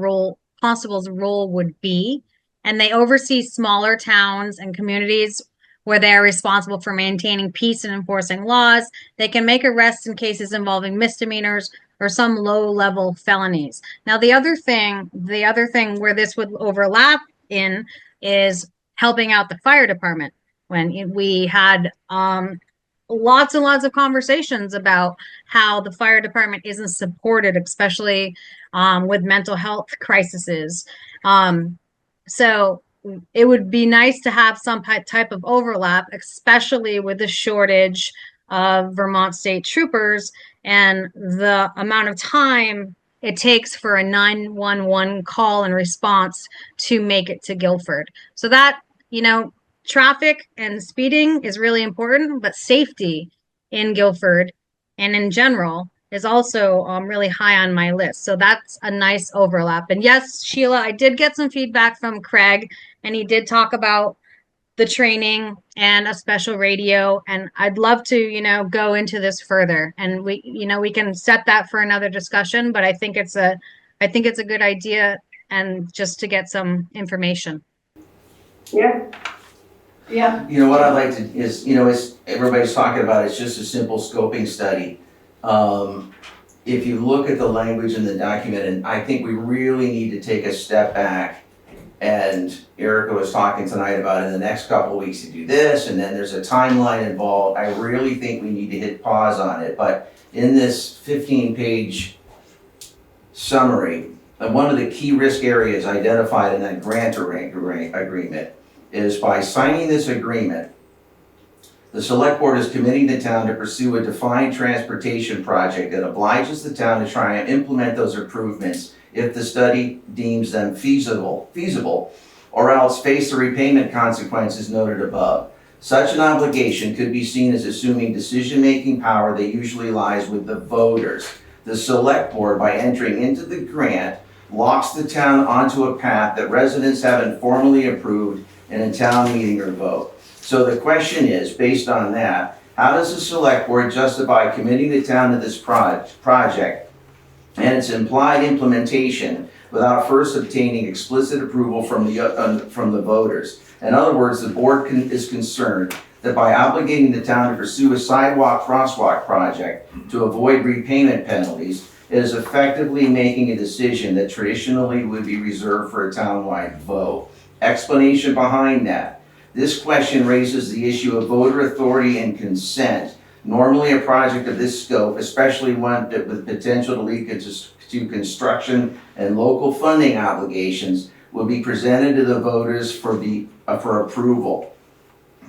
role would be. And they oversee smaller towns and communities where they are responsible for maintaining peace and enforcing laws. They can make arrests in cases involving misdemeanors or some low-level felonies. Now, the other thing where this would overlap in is helping out the fire department. When we had lots and lots of conversations about how the fire department isn't supported, especially with mental health crises. So it would be nice to have some type of overlap, especially with the shortage of Vermont state troopers and the amount of time it takes for a 911 call and response to make it to Guilford. So that, traffic and speeding is really important, but safety in Guilford and in general is also really high on my list. So that's a nice overlap. And yes, Sheila, I did get some feedback from Craig, and he did talk about the training and a special radio. And I'd love to, go into this further. And we can set that for another discussion, but I think it's a good idea, and just to get some information. Yeah. Yeah. What I'd like to is, everybody's talking about, it's just a simple scoping study. If you look at the language in the document, and I think we really need to take a step back, and Erica was talking tonight about in the next couple of weeks to do this, and then there's a timeline involved. I really think we need to hit pause on it, but in this 15-page summary, one of the key risk areas identified in that grant agreement is by signing this agreement, the select board is committing the town to pursue a defined transportation project that obliges the town to try and implement those improvements if the study deems them feasible, or else face the repayment consequences noted above. Such an obligation could be seen as assuming decision-making power that usually lies with the voters. The select board, by entering into the grant, locks the town onto a path that residents haven't formally approved in a town meeting or vote. So the question is, based on that, how does the select board justify committing the town to this project and its implied implementation without first obtaining explicit approval from the voters? In other words, the board is concerned that by obligating the town to pursue a sidewalk crosswalk project to avoid repayment penalties, it is effectively making a decision that traditionally would be reserved for a townwide vote. Explanation behind that. This question raises the issue of voter authority and consent. Normally a project of this scope, especially one with potential to lead to construction and local funding obligations, will be presented to the voters for approval.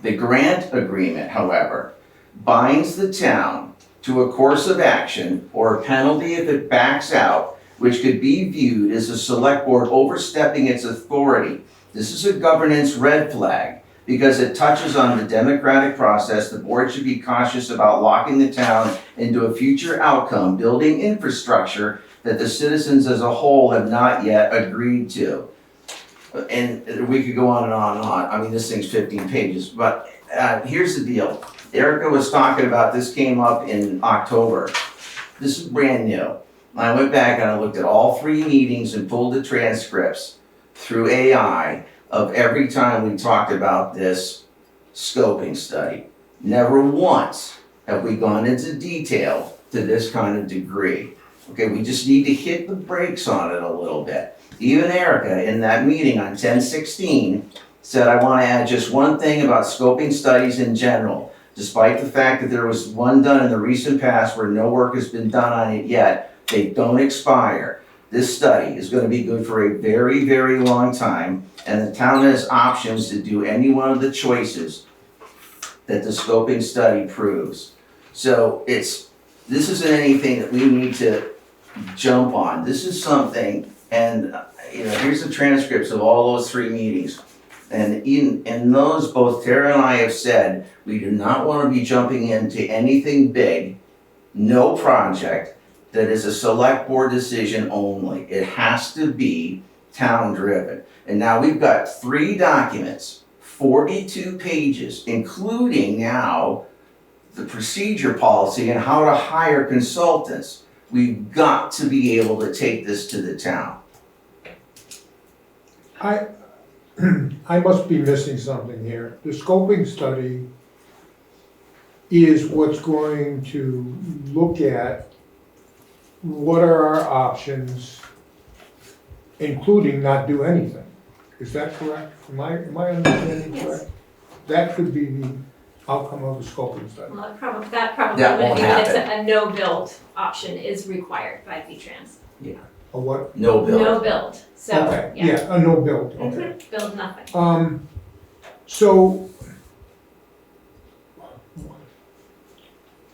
The grant agreement, however, binds the town to a course of action or a penalty if it backs out, which could be viewed as a select board overstepping its authority. This is a governance red flag because it touches on the democratic process. The board should be cautious about locking the town into a future outcome, building infrastructure that the citizens as a whole have not yet agreed to. And we could go on and on and on. I mean, this thing's 15 pages, but here's the deal. Erica was talking about, this came up in October. This is brand new. I went back and I looked at all 3 meetings and pulled the transcripts through AI of every time we talked about this scoping study. Never once have we gone into detail to this kind of degree. Okay, we just need to hit the brakes on it a little bit. Even Erica in that meeting on 10/16 said, I want to add just one thing about scoping studies in general. Despite the fact that there was one done in the recent past where no work has been done on it yet, they don't expire. This study is going to be good for a very, very long time, and the town has options to do any one of the choices that the scoping study proves. So this isn't anything that we need to jump on. This is something, and here's the transcripts of all those 3 meetings. And in those, both Tara and I have said, we do not want to be jumping into anything big, no project that is a select board decision only. It has to be town driven. And now we've got 3 documents, 42 pages, including now the procedure policy and how to hire consultants. We've got to be able to take this to the town. I must be missing something here. The scoping study is what's going to look at what are our options, including not do anything. Is that correct? Am I understanding correct? That could be the outcome of the scoping study. Well, that probably That would won't be that happen. a no-build option is required by VTrans. A what? No bill. No build, so, Okay, yeah. a no build, okay. Mhm, build nothing. So,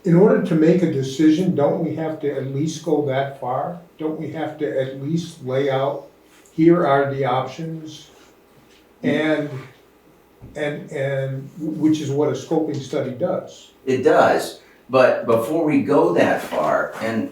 in order to make a decision, don't we have to at least go that far? Don't we have to at least lay out, here are the options? And which is what a scoping study does. It does, but before we go that far, and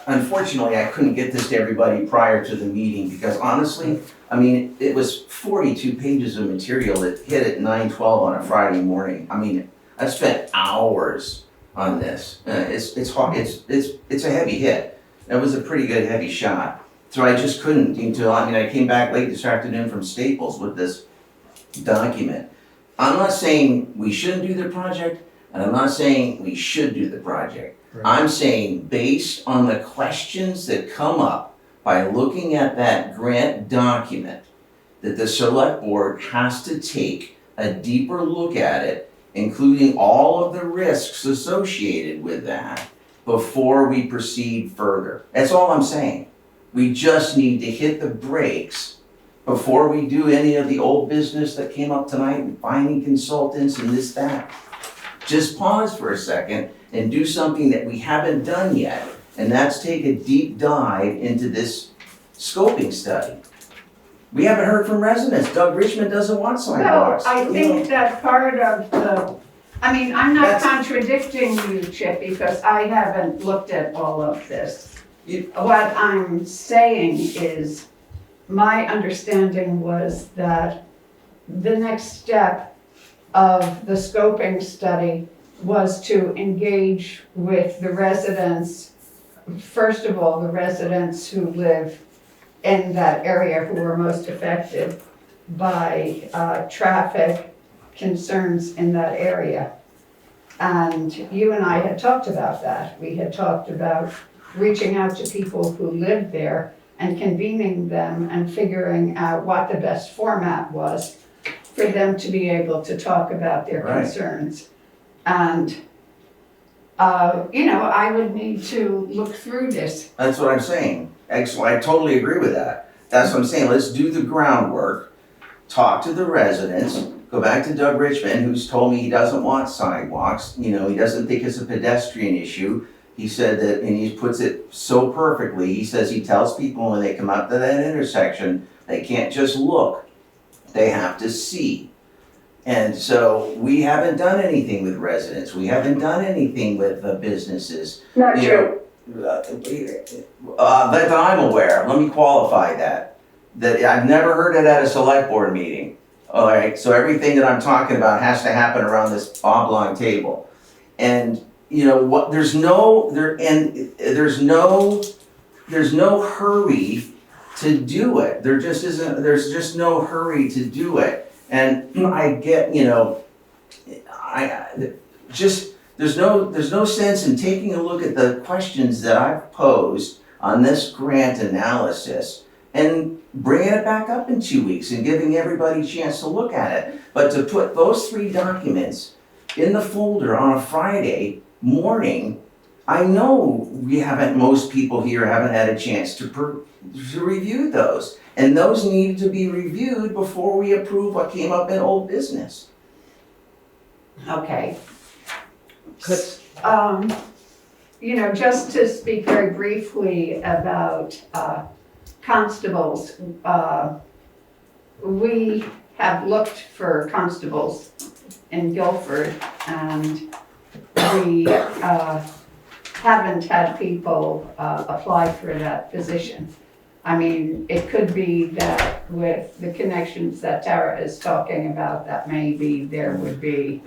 unfortunately, I couldn't get this to everybody prior to the meeting because honestly, I mean, it was 42 pages of material that hit at 9:12 on a Friday morning. I mean, I spent hours on this. It's hard. It's a heavy hit. That was a pretty good heavy shot. So I just couldn't until I came back late this afternoon from Staples with this document. I'm not saying we shouldn't do the project, and I'm not saying we should do the project. Right. I'm saying based on the questions that come up by looking at that grant document, that the select board has to take a deeper look at it, including all of the risks associated with that, before we proceed further. That's all I'm saying. We just need to hit the brakes before we do any of the old business that came up tonight and finding consultants and this, that. Just pause for a second and do something that we haven't done yet, and that's take a deep dive into this scoping study. We haven't heard from residents. Doug Richmond doesn't want Well, sidewalks. I think that part of I'm not That's- contradicting you, Chip, because I haven't looked at all of this. You- What I'm saying is, my understanding was that the next step of the scoping study was to engage with the residents, first of all, the residents who live in that area who are most affected by traffic concerns in that area. And you and I had talked about that. We had talked about reaching out to people who live there and convening them and figuring out what the best format was for them to be able to talk about their Right. concerns. And, I would need to look through this. That's what I'm saying. Excellent. I totally agree with that. That's what I'm saying. Let's do the groundwork talk to the residents, go back to Doug Richmond, who's told me he doesn't want sidewalks, he doesn't think it's a pedestrian issue. He said that, and he puts it so perfectly, he says he tells people when they come up to that intersection, they can't just look, they have to see. And so we haven't done anything with residents, we haven't done anything with the businesses. Not true. That I'm aware of, let me qualify that I've never heard it at a select board meeting. All right, so everything that I'm talking about has to happen around this oblong table. And there's no hurry to do it. There's just no hurry to do it. And I get, there's no sense in taking a look at the questions that I've posed on this grant analysis and bringing it back up in 2 weeks and giving everybody a chance to look at it. But to put those 3 documents in the folder on a Friday morning, I know most people here haven't had a chance to review those. And those need to be reviewed before we approve what came up in old business. Okay. Just to speak very briefly about constables, we have looked for constables in Guilford, and we haven't had people apply for that position. I mean, it could be that with the connections that Tara is talking about, that maybe there would be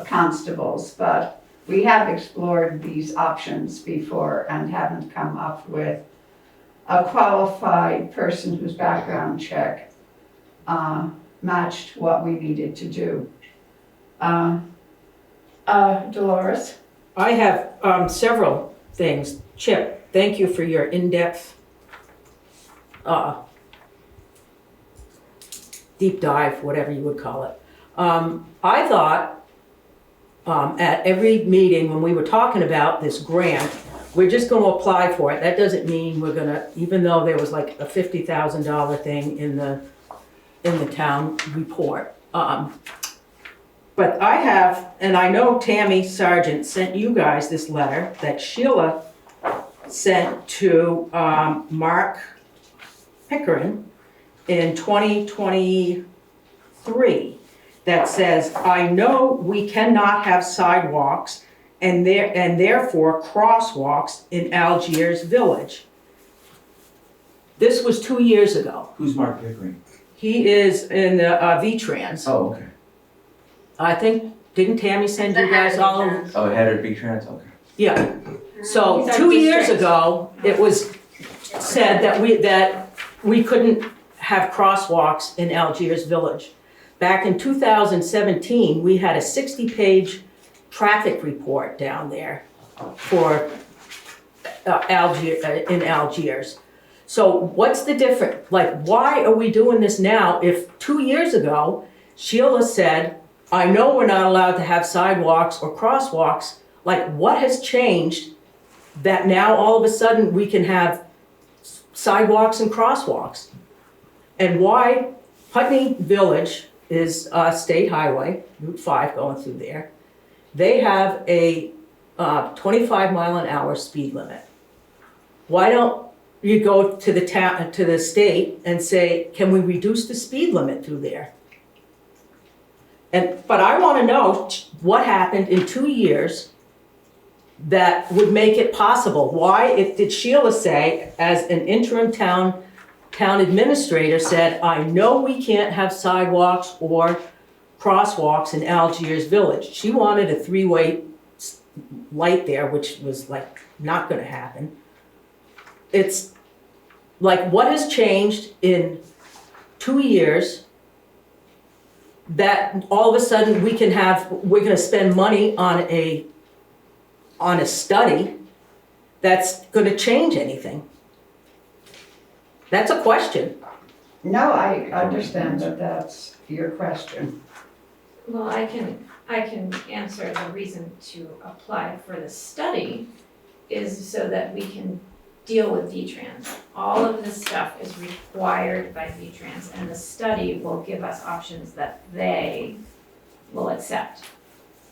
constables, but we have explored these options before and haven't come up with a qualified person whose background check matched what we needed to do. Dolores? I have several things. Chip, thank you for your in-depth deep dive, whatever you would call it. I thought at every meeting when we were talking about this grant, we're just going to apply for it. That doesn't mean we're going to, even though there was like a $50,000 thing in the town report. But I have, and I know Tammy Sargent sent you guys this letter that Sheila sent to Mark Pickering in 2023 that says, I know we cannot have sidewalks and therefore crosswalks in Algiers Village. This was 2 years ago. Who's Mark Pickering? He is in the VTrans. Oh, okay. I think, didn't Tammy send you guys all? Oh, head of VTrans, okay. Yeah. So 2 years ago, it was said that we couldn't have crosswalks in Algiers Village. Back in 2017, we had a 60-page traffic report down there for in Algiers. So what's the difference? Like, why are we doing this now if 2 years ago, Sheila said, I know we're not allowed to have sidewalks or crosswalks. Like, what has changed that now all of a sudden we can have sidewalks and crosswalks? And why Putney Village is a state highway, Route 5 going through there. They have a 25-mile-an-hour speed limit. Why don't you go to the state and say, can we reduce the speed limit through there? But I want to know what happened in 2 years that would make it possible. Why did Sheila say, as an interim town administrator, said, I know we can't have sidewalks or crosswalks in Algiers Village. She wanted a 3-way light there, which was like not going to happen. It's like, what has changed in 2 years that all of a sudden we're going to spend money on a study that's going to change anything? That's a question. No, I understand that that's your question. Well, I can answer. The reason to apply for the study is so that we can deal with VTrans all of this stuff is required by VTrans, and the study will give us options that they will accept.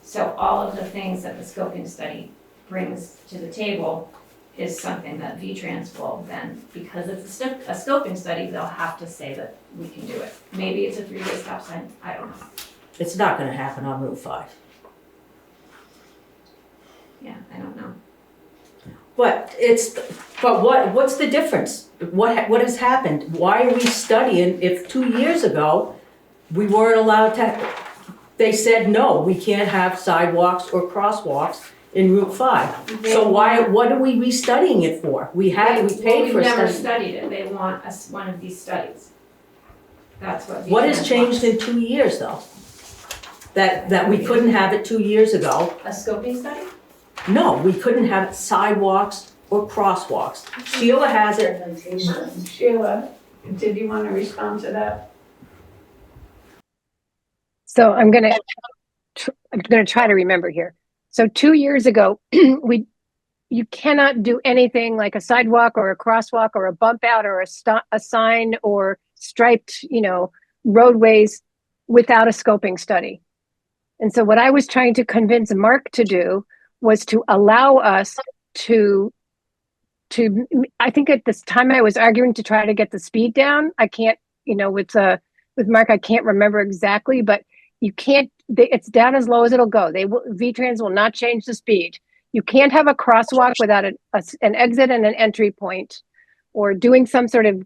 So all of the things that the scoping study brings to the table is something that VTrans will then, because it's a scoping study, they'll have to say that we can do it. Maybe it's a 3-way stop sign, I don't know. It's not gonna happen on Route 5. Yeah, I don't know. But what's the difference? What has happened? Why are we studying if 2 years ago we weren't allowed to, they said, no, we can't have sidewalks or crosswalks in Route 5. So what are we restudying it for? We paid for We've never study. studied it, they want us, one of these studies. That's what. What VTrans has changed in 2 years though? That we couldn't have it 2 years ago? A scoping study? No, we couldn't have sidewalks or crosswalks. Sheila has it. Sheila, did you want to respond to that? So I'm gonna try to remember here. So 2 years ago, you cannot do anything like a sidewalk or a crosswalk or a bump out or a sign or striped, roadways without a scoping study. And so what I was trying to convince Mark to do was to allow us to I think at this time I was arguing to try to get the speed down. I can't, with Mark, I can't remember exactly, but you can't, it's down as low as it'll go. VTrans will not change the speed. You can't have a crosswalk without an exit and an entry point, or doing some sort of,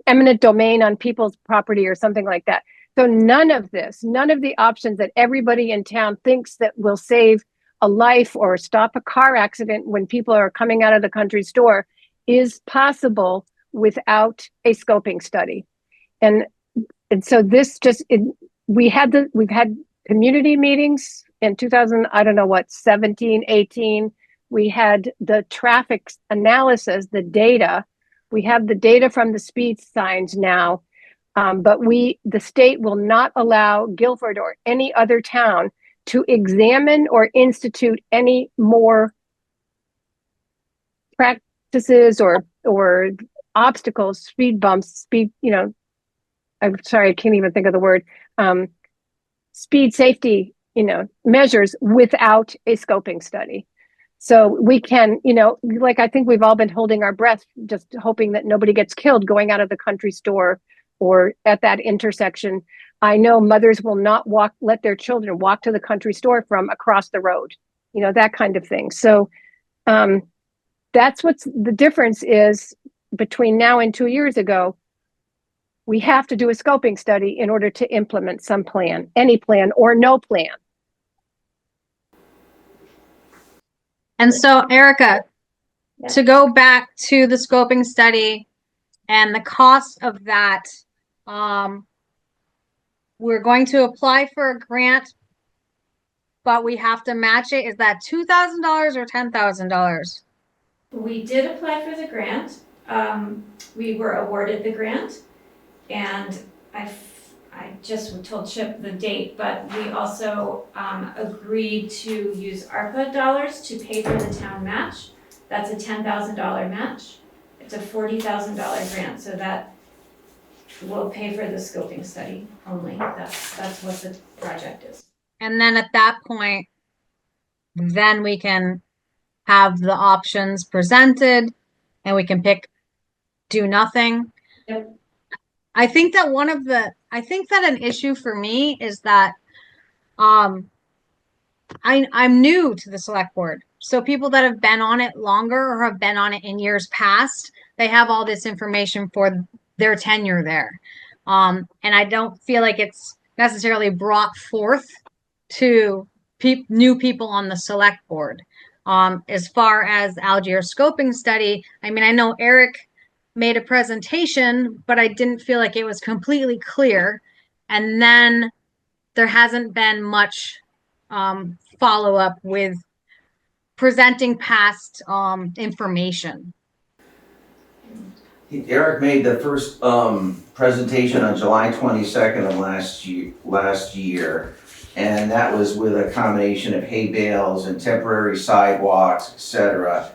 eminent domain on people's property or something like that. So none of the options that everybody in town thinks that will save a life or stop a car accident when people are coming out of the country store is possible without a scoping study. And so this we've had community meetings in 17, 18. We had the traffic analysis, the data. We have the data from the speed signs now. But the state will not allow Guilford or any other town to examine or institute any more practices or obstacles, speed bumps, I'm sorry, I can't even think of the word, speed safety, measures without a scoping study. So we can, I think we've all been holding our breath, just hoping that nobody gets killed going out of the country store or at that intersection. I know mothers will not let their children walk to the country store from across the road, that kind of thing. So that's what's the difference is between now and 2 years ago. We have to do a scoping study in order to implement some plan, any plan or no plan. And so, Erica, to go back to the scoping study and the cost of that, we're going to apply for a grant, but we have to match it. Is that $2,000 or $10,000? We did apply for the grant. We were awarded the grant, and I just told Chip the date, but we also agreed to use ARPA dollars to pay for the town match. That's a $10,000 match. It's a $40,000 grant, so that will pay for the scoping study only. That's what the project is. And then at that point, then we can have the options presented and we can pick do nothing. Yep. I think that an issue for me is that I'm new to the select board. So people that have been on it longer or have been on it in years past, they have all this information for their tenure there. And I don't feel like it's necessarily brought forth to new people on the select board. As far as Algiers scoping study, I mean, I know Eric made a presentation, but I didn't feel like it was completely clear. And then there hasn't been much follow-up with presenting past information. Eric made the first presentation on July 22nd of last year, and that was with a combination of hay bales and temporary sidewalks, etc.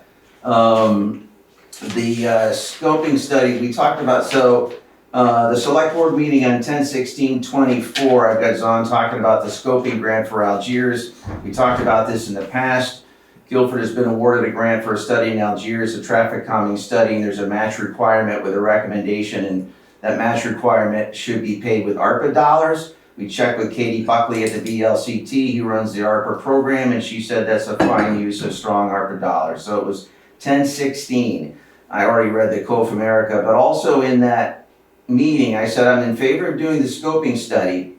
the scoping study, we talked about, so the select board meeting on 10/16/24, I've got Zon talking about the scoping grant for Algiers. We talked about this in the past. Guilford has been awarded a grant for a study in Algiers, a traffic calming study, and there's a match requirement with a recommendation, and that match requirement should be paid with ARPA dollars. We checked with Katie Buckley at the VLCT, who runs the ARPA program, and she said that's a fine use of strong ARPA dollars. So it was 10/16. I already read the Code of America, but also in that meeting, I said I'm in favor of doing the scoping study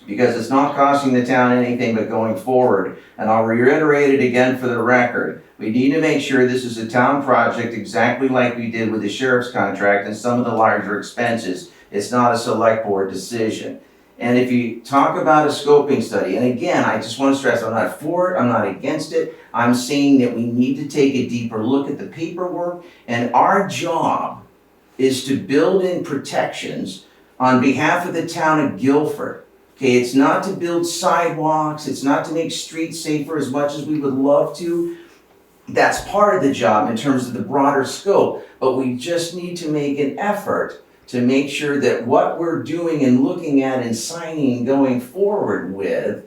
because it's not costing the town anything but going forward. And I'll reiterate it again for the record. We need to make sure this is a town project exactly like we did with the sheriff's contract and some of the larger expenses. It's not a select board decision. And if you talk about a scoping study, and again, I just want to stress, I'm not for it, I'm not against it. I'm saying that we need to take a deeper look at the paperwork, and our job is to build in protections on behalf of the town of Guilford. Okay, it's not to build sidewalks, it's not to make streets safer as much as we would love to. That's part of the job in terms of the broader scope, but we just need to make an effort to make sure that what we're doing and looking at and signing and going forward with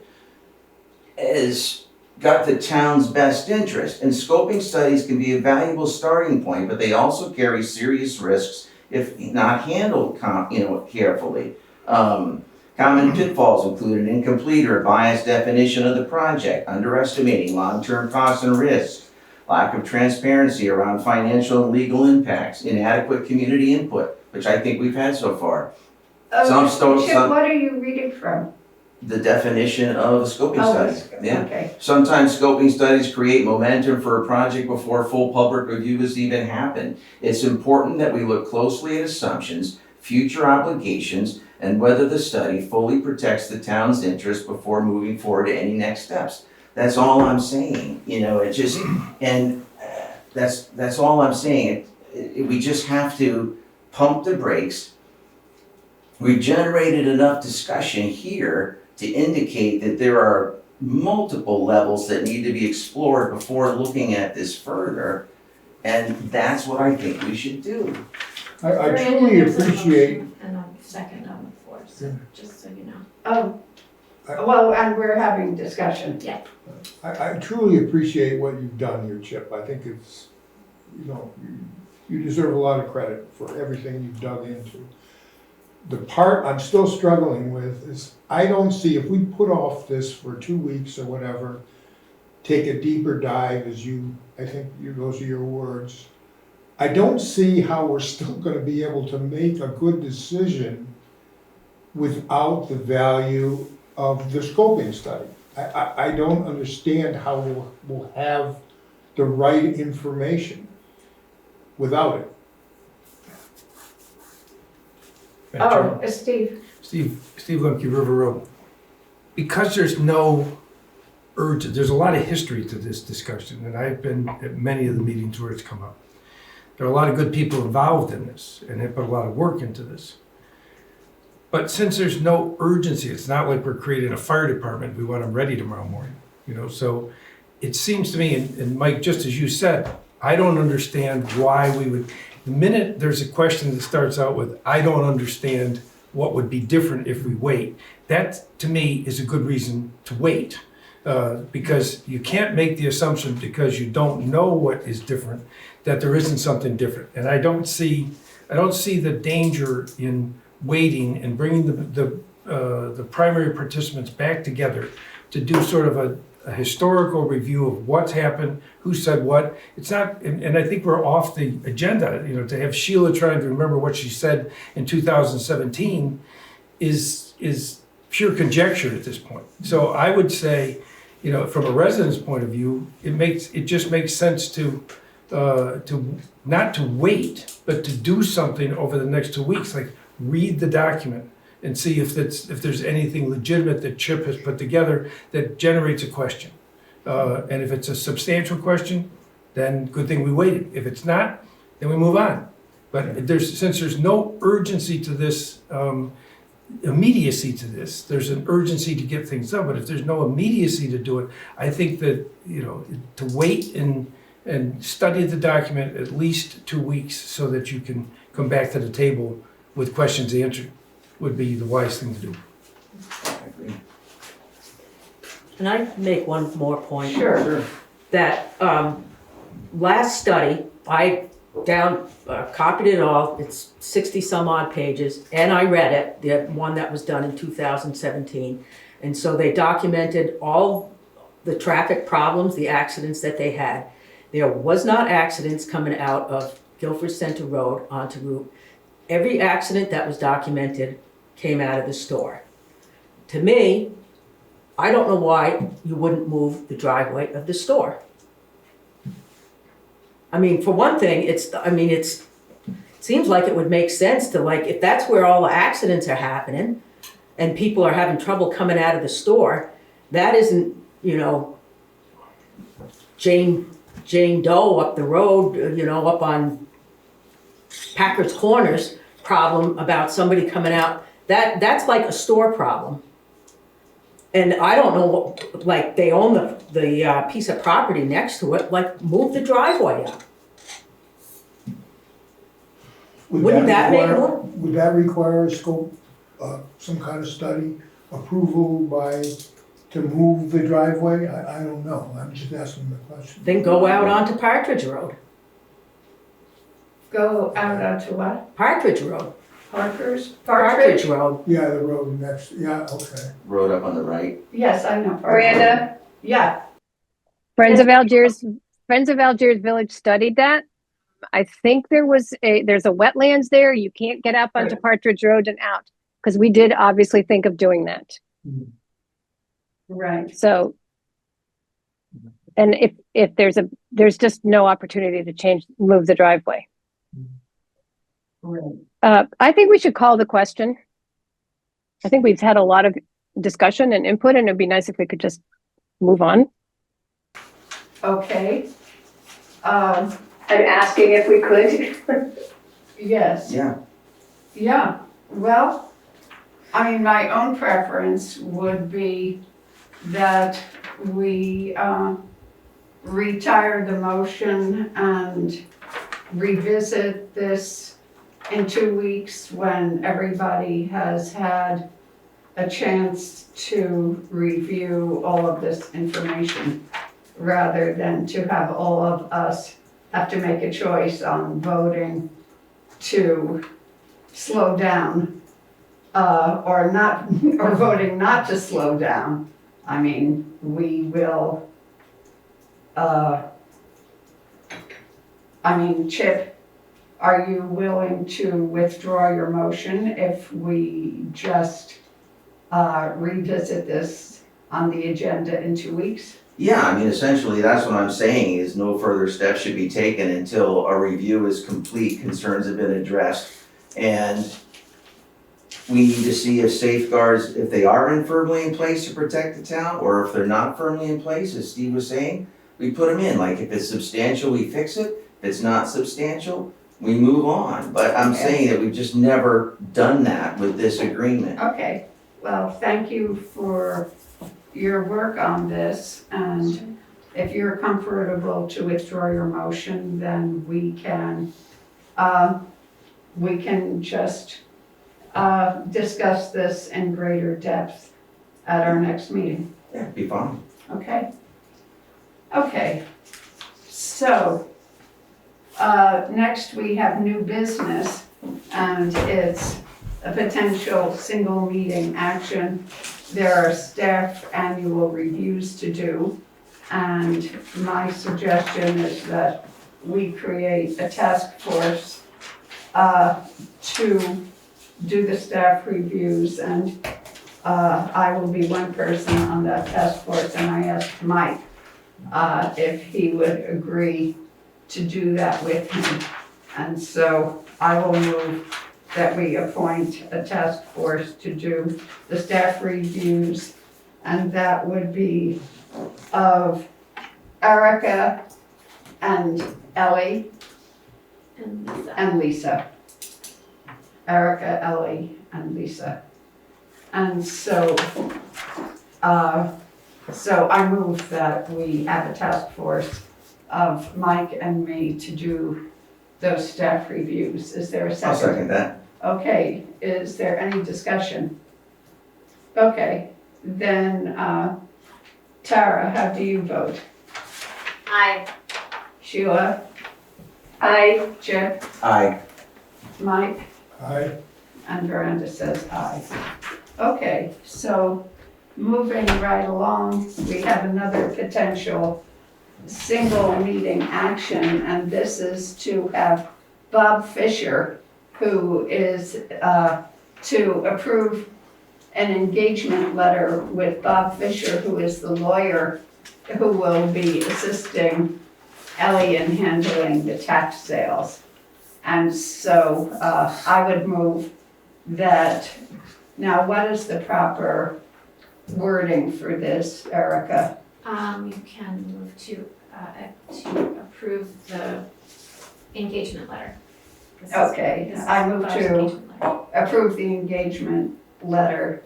is got the town's best interest. And scoping studies can be a valuable starting point, but they also carry serious risks if not handled carefully. Common pitfalls include an incomplete or biased definition of the project, underestimating long-term costs and risks, lack of transparency around financial and legal impacts, inadequate community input, which I think we've had so far. Chip, what are you reading from? The definition of a scoping study. Yeah. Okay. Sometimes scoping studies create momentum for a project before full public review has even happened. It's important that we look closely at assumptions, future obligations, and whether the study fully protects the town's interest before moving forward to any next steps. That's all I'm saying. That's all I'm saying. We just have to pump the brakes. We've generated enough discussion here to indicate that there are multiple levels that need to be explored before looking at this further, and that's what I think we should do. I truly appreciate. And a second on the floor, so just so you know. Oh, well, and we're having discussion. Yeah. I truly appreciate what you've done here, Chip. I think it's, you deserve a lot of credit for everything you've dug into. The part I'm still struggling with is I don't see, if we put off this for 2 weeks or whatever, take a deeper dive those are your words. I don't see how we're still gonna be able to make a good decision without the value of the scoping study. I don't understand how we'll have the right information without it. Oh, Steve. Steve Lemke, River Road. Because there's no urgent, there's a lot of history to this discussion, and I've been at many of the meetings where it's come up. There are a lot of good people involved in this, and they put a lot of work into this. But since there's no urgency, it's not like we're creating a fire department, we want them ready tomorrow morning, so it seems to me, and Mike, just as you said, I don't understand why we would, the minute there's a question that starts out with, I don't understand what would be different if we wait, that to me is a good reason to wait. Because you can't make the assumption because you don't know what is different, that there isn't something different. And I don't see the danger in waiting and bringing the primary participants back together to do sort of a historical review of what's happened, who said what. It's not, and I think we're off the agenda. To have Sheila trying to remember what she said in 2017 is pure conjecture at this point. So I would say, from a resident's point of view, it just makes sense to not to wait, but to do something over the next 2 weeks, like read the document and see if there's anything legitimate that Chip has put together that generates a question. And if it's a substantial question, then good thing we waited. If it's not, then we move on. But since there's no urgency to this, immediacy to this, there's an urgency to get things done. But if there's no immediacy to do it, I think that to wait and and study the document at least 2 weeks so that you can come back to the table with questions answered, would be the wise thing to do. I agree. Can I make one more point? Sure. That last study, I copied it all, it's 60 some odd pages, and I read it, the one that was done in 2017. And so they documented all the traffic problems, the accidents that they had. There was not accidents coming out of Guilford Center Road onto Route. Every accident that was documented came out of the store. To me, I don't know why you wouldn't move the driveway of the store. I mean, for one thing, it seems like it would make sense to, like, if that's where all the accidents are happening and people are having trouble coming out of the store, that isn't, you know, Jane Doe up the road, you know, up on Packard's Corners problem about somebody coming out. That's like a store problem. And I don't know what, like, they own the piece of property next to it, like, move the driveway up. Wouldn't that make more? Would that require a scope, some kind of study, approval to move the driveway? I don't know, I'm just asking the question. Then go out onto Partridge Road. Go out onto what? Partridge Road. Partridge Partridge Road. Yeah, the road next, yeah, okay. Road up on the right. Yes, I know. Miranda? Yeah. Friends of Algiers Village studied that. I think there's a wetlands there. You can't get up onto Partridge Road and out, because we did obviously think of doing that. Right. So, and if there's just no opportunity to move the driveway. Right. I think we should call the question. I think we've had a lot of discussion and input, and it'd be nice if we could just move on. Okay. I'm asking if we could. Yes. Yeah. Yeah. Well, I mean, my own preference would be that we retire the motion and revisit this in 2 weeks when everybody has had a chance to review all of this information, rather than to have all of us have to make a choice on voting to slow down or not, or voting not to slow down. I mean, we will, Chip, are you willing to withdraw your motion if we just revisit this on the agenda in 2 weeks? Yeah, I mean, essentially, that's what I'm saying, is no further steps should be taken until a review is complete, concerns have been addressed, and we need to see if safeguards, if they are firmly in place to protect the town, or if they're not firmly in place, as Steve was saying, we put them in. Like, if it's substantial, we fix it. If it's not substantial, we move on. But I'm saying that we've just never done that with this agreement. Okay, well, thank you for your work on this, and if you're comfortable to withdraw your motion, then we can just discuss this in greater depth at our next meeting. Yeah, be fine. Okay? Okay, so next we have new business, and it's a potential single meeting action. There are staff annual reviews to do, and my suggestion is that we create a task force to do the staff reviews, and I will be one person on that task force, and I asked Mike if he would agree to do that with him. And so I will move that we appoint a task force to do the staff reviews, and that would be of Erica and Ellie and Lisa. Erica, Ellie, and Lisa. And so I move that we have a task force of Mike and me to do those staff reviews. Is there a I'll second? second that. Okay, is there any discussion? Okay, then, Tara, how do you vote? Aye. Sheila? I, Chip? Aye. Mike? Aye. And Veranda says aye. Okay, so moving right along, we have another potential single meeting action, and this is to have Bob Fisher, who is to approve an engagement letter with Bob Fisher, who is the lawyer who will be assisting Ellie in handling the tax sales. And so I would move that, now what is the proper wording for this, Erica? You can move to approve the engagement letter. This is- Okay, this is I move Bob's to engagement letter. approve the engagement letter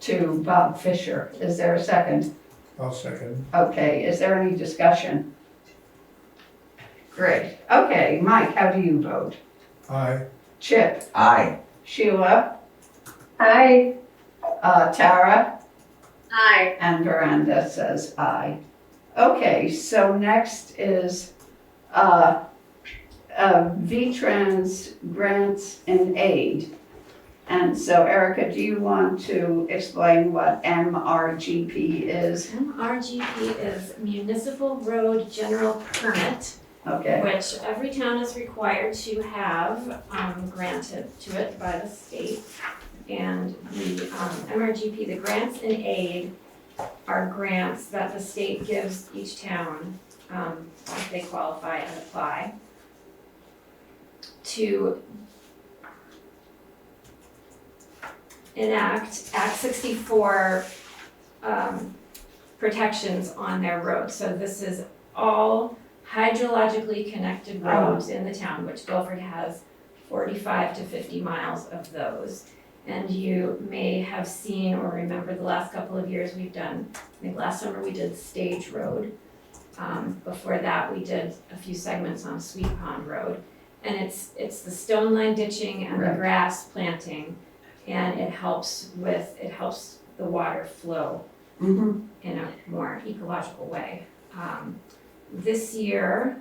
to Bob Fisher. Is there a second? I'll second. Okay, is there any discussion? Great. Okay, Mike, how do you vote? Aye. Chip? Aye. Sheila? I, Tara? Aye. And Veranda says aye. Okay, so next is VTrans grants and aid. And so Erica, do you want to explain what MRGP is? MRGP is Municipal Road General Permit, Okay, which every town is required to have granted to it by the state. And the MRGP, the grants and aid, are grants that the state gives each town if they qualify and apply to enact Act 64 protections on their roads. So this is all hydrologically connected roads in the town, which Guilford has 45 to 50 miles of those. And you may have seen or remember the last couple of years we've done, I think last summer we did Stage Road. Before that, we did a few segments on Sweet Pond Road. And it's the stone line ditching and the Right. grass planting. And it helps the water flow mhm, in a more ecological way. This year,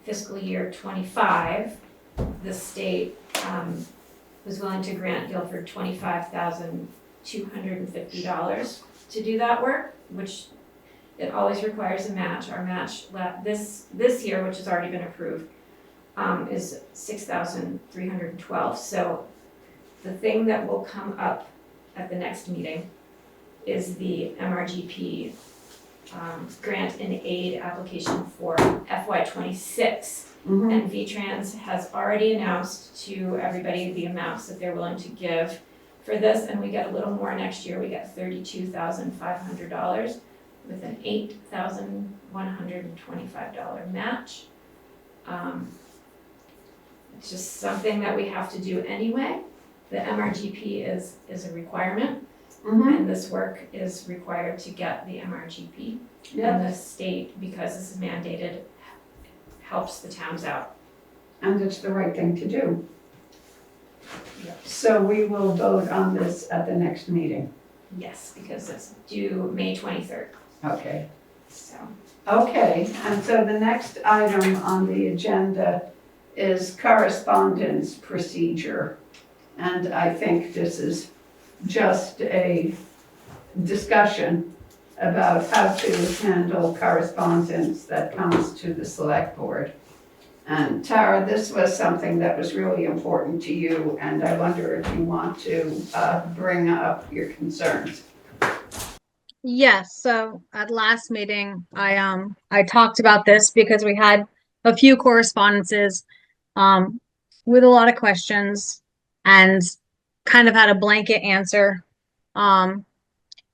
fiscal year '25, the state was willing to grant Guilford $25,250 to do that work, which it always requires a match. Our match this year, which has already been approved, is $6,312. So the thing that will come up at the next meeting is the MRGP grant and aid application for FY '26. mhm. And VTrans has already announced to everybody the amounts that they're willing to give for this, and we get a little more next year. We get $32,500 with an $8,125 match. It's just something that we have to do anyway. The MRGP is a requirement, Mhm. and this work is required to get the MRGP. Yeah, And the state, because this is mandated, helps the towns out. and it's the right thing to do. Yep. So we will vote on this at the next meeting. Yes, because it's due May 23rd, Okay. so. Okay, and so the next item on the agenda is correspondence procedure. And I think this is just a discussion about how to handle correspondence that comes to the select board. And Tara, this was something that was really important to you, and I wonder if you want to bring up your concerns. Yes, so at last meeting, I talked about this because we had a few correspondences with a lot of questions and kind of had a blanket answer.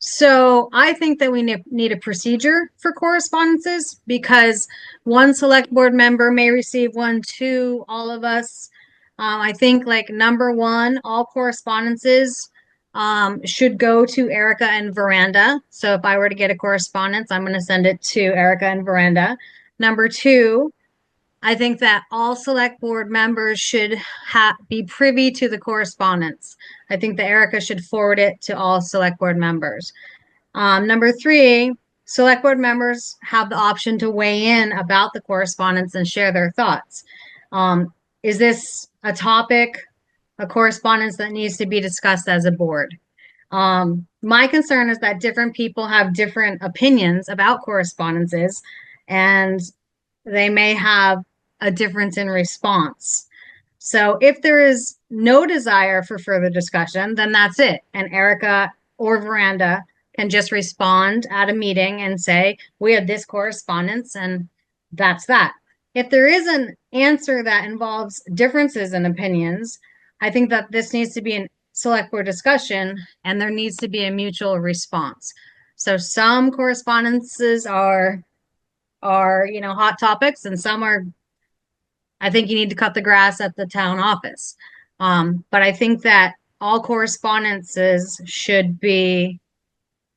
So I think that we need a procedure for correspondences because one select board member may receive one, two, all of us. I think like number one, all correspondences should go to Erica and Veranda. So if I were to get a correspondence, I'm going to send it to Erica and Veranda. Number two, I think that all select board members should be privy to the correspondence. I think that Erica should forward it to all select board members. Number three, select board members have the option to weigh in about the correspondence and share their thoughts. Is this a topic, a correspondence that needs to be discussed as a board? My concern is that different people have different opinions about correspondences, and they may have a difference in response. So if there is no desire for further discussion, then that's it. And Erica or Veranda can just respond at a meeting and say, we have this correspondence, and that's that. If there is an answer that involves differences in opinions, I think that this needs to be a select board discussion, and there needs to be a mutual response. So some correspondences are hot topics, and some are, I think you need to cut the grass at the town office. But I think that all correspondences should be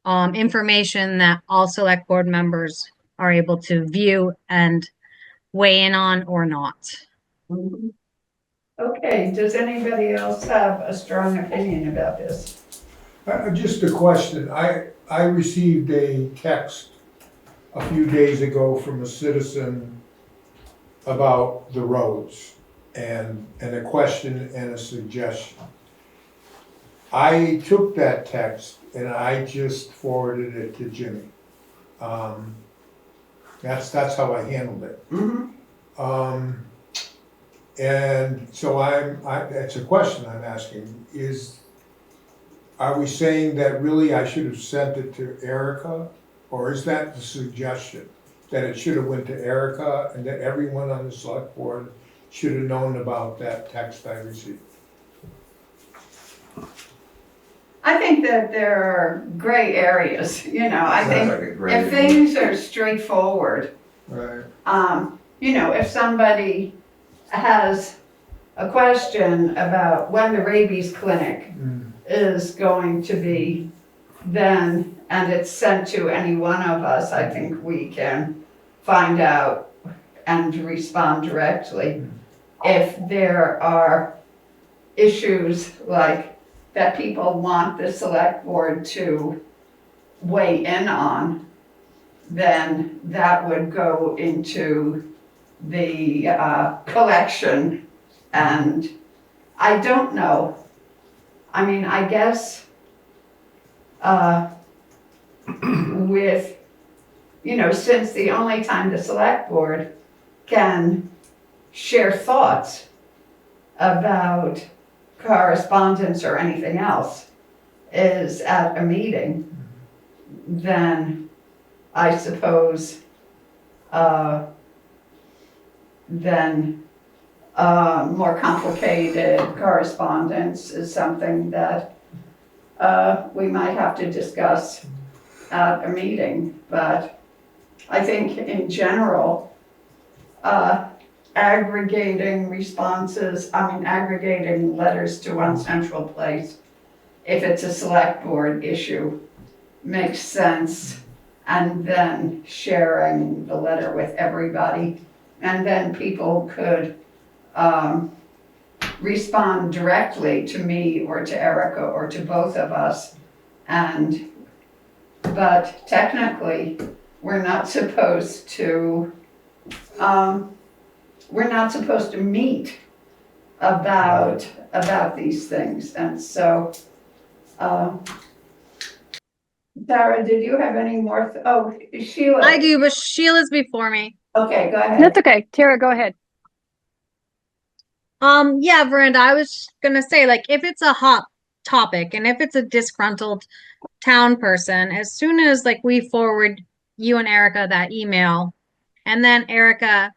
information that all select board members are able to view and weigh in on or not. Mhm. Okay, does anybody else have a strong opinion about this? Just a question. I received a text a few days ago from a citizen about the roads and a question and a suggestion. I took that text and I just forwarded it to Jimmy. That's how I handled it. Mm-hmm. And so it's a question I'm asking, are we saying that really I should have sent it to Erica? Or is that the suggestion, that it should have went to Erica and that everyone on the select board should have known about that text I received? I think that there are gray areas, I Sounds think like a great if idea. things are straightforward, Right. if somebody has a question about when the rabies clinic is going to be, then, and it's sent to any one of us, I think we can find out and respond directly. If there are issues like that people want the select board to weigh in on, then that would go into the collection. And I don't know. I mean, I guess with, since the only time the select board can share thoughts about correspondence or anything else is at a meeting, then I suppose more complicated correspondence is something that we might have to discuss at a meeting. But I think in general, aggregating aggregating letters to one central place, if it's a select board issue, makes sense. And then sharing the letter with everybody. And then people could respond directly to me or to Erica or to both of us. But technically, we're not supposed to meet about these things. And so, Sarah, did you have any more? Sheila. I do, but Sheila's before me. Okay, go ahead. That's okay. Tara, go ahead. Yeah, Veranda, I was gonna say, like, if it's a hot topic and if it's a disgruntled town person, as soon as we forward you and Erica that email, and then Erica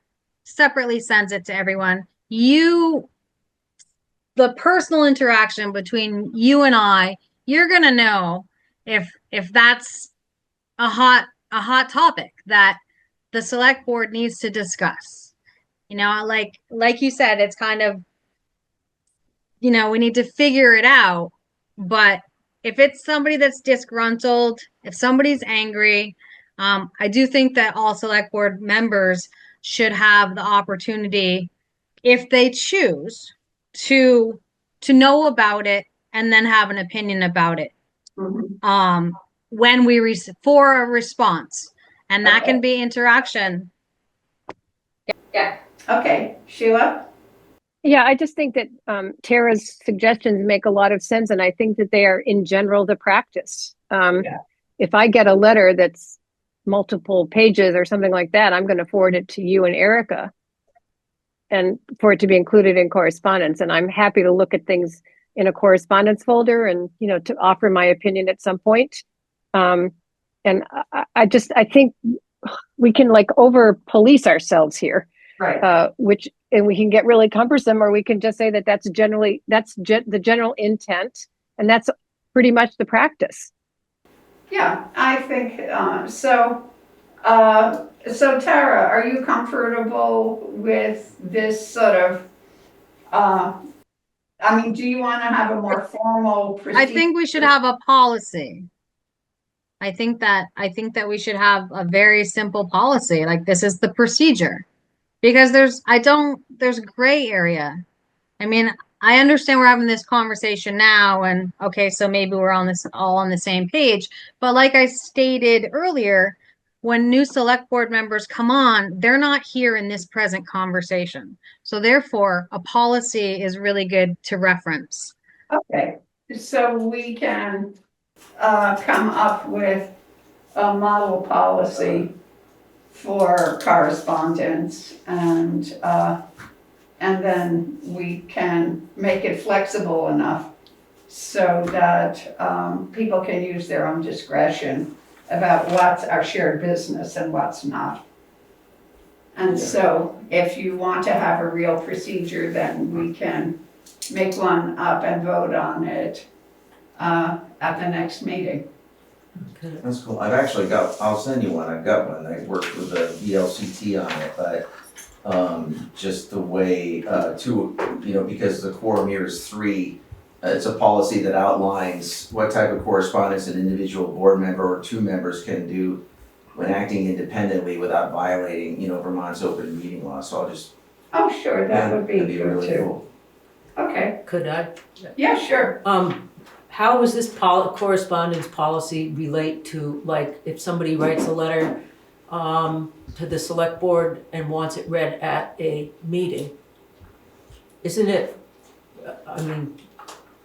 separately sends it to everyone, the personal interaction between you and I, you're gonna know if that's a hot topic that the select board needs to discuss. Like you said, it's kind of, we need to figure it out. But if it's somebody that's disgruntled, if somebody's angry, I do think that all select board members should have the opportunity, if they choose, to know about it and then have an opinion about it. Mhm. When we for a response, and that Okay. can be interaction. Okay, Sheila? Yeah, I just think that Tara's suggestions make a lot of sense, and I think that they are in general the practice. Yeah. If I get a letter that's multiple pages or something like that, I'm going to forward it to you and Erica, and for it to be included in correspondence. And I'm happy to look at things in a correspondence folder, and to offer my opinion at some point. And I think we can like over police ourselves here. Right. And we can get really cumbersome, or we can just say that that's the general intent, and that's pretty much the practice. Yeah, I think so. So Tara, are you comfortable with this sort of? I mean, do you want to have a more formal procedure? I think we should have a policy. I think that we should have a very simple policy, like this is the procedure. Because there's gray area. I mean, I understand we're having this conversation now, and okay, so maybe we're all on the same page. But like I stated earlier, when new select board members come on, they're not here in this present conversation. So therefore, a policy is really good to reference. Okay, so we can come up with a model policy for correspondence, and then we can make it flexible enough so that people can use their own discretion about what's our shared business and what's not. And so if you want to have a real procedure, then we can make one up and vote on it at the next meeting. That's cool. I'll send you one. I've got one. I worked with the VLCT on it, but just the way because the quorum here is 3, it's a policy that outlines what type of correspondence an individual board member or 2 members can do when acting independently without violating, Vermont's open meeting law. So I'll just. Oh, sure, that would be that'd good really too. cool. Okay, Could I? yeah, sure. How does this correspondence policy relate to, like, if somebody writes a letter to the select board and wants it read at a meeting? Isn't it,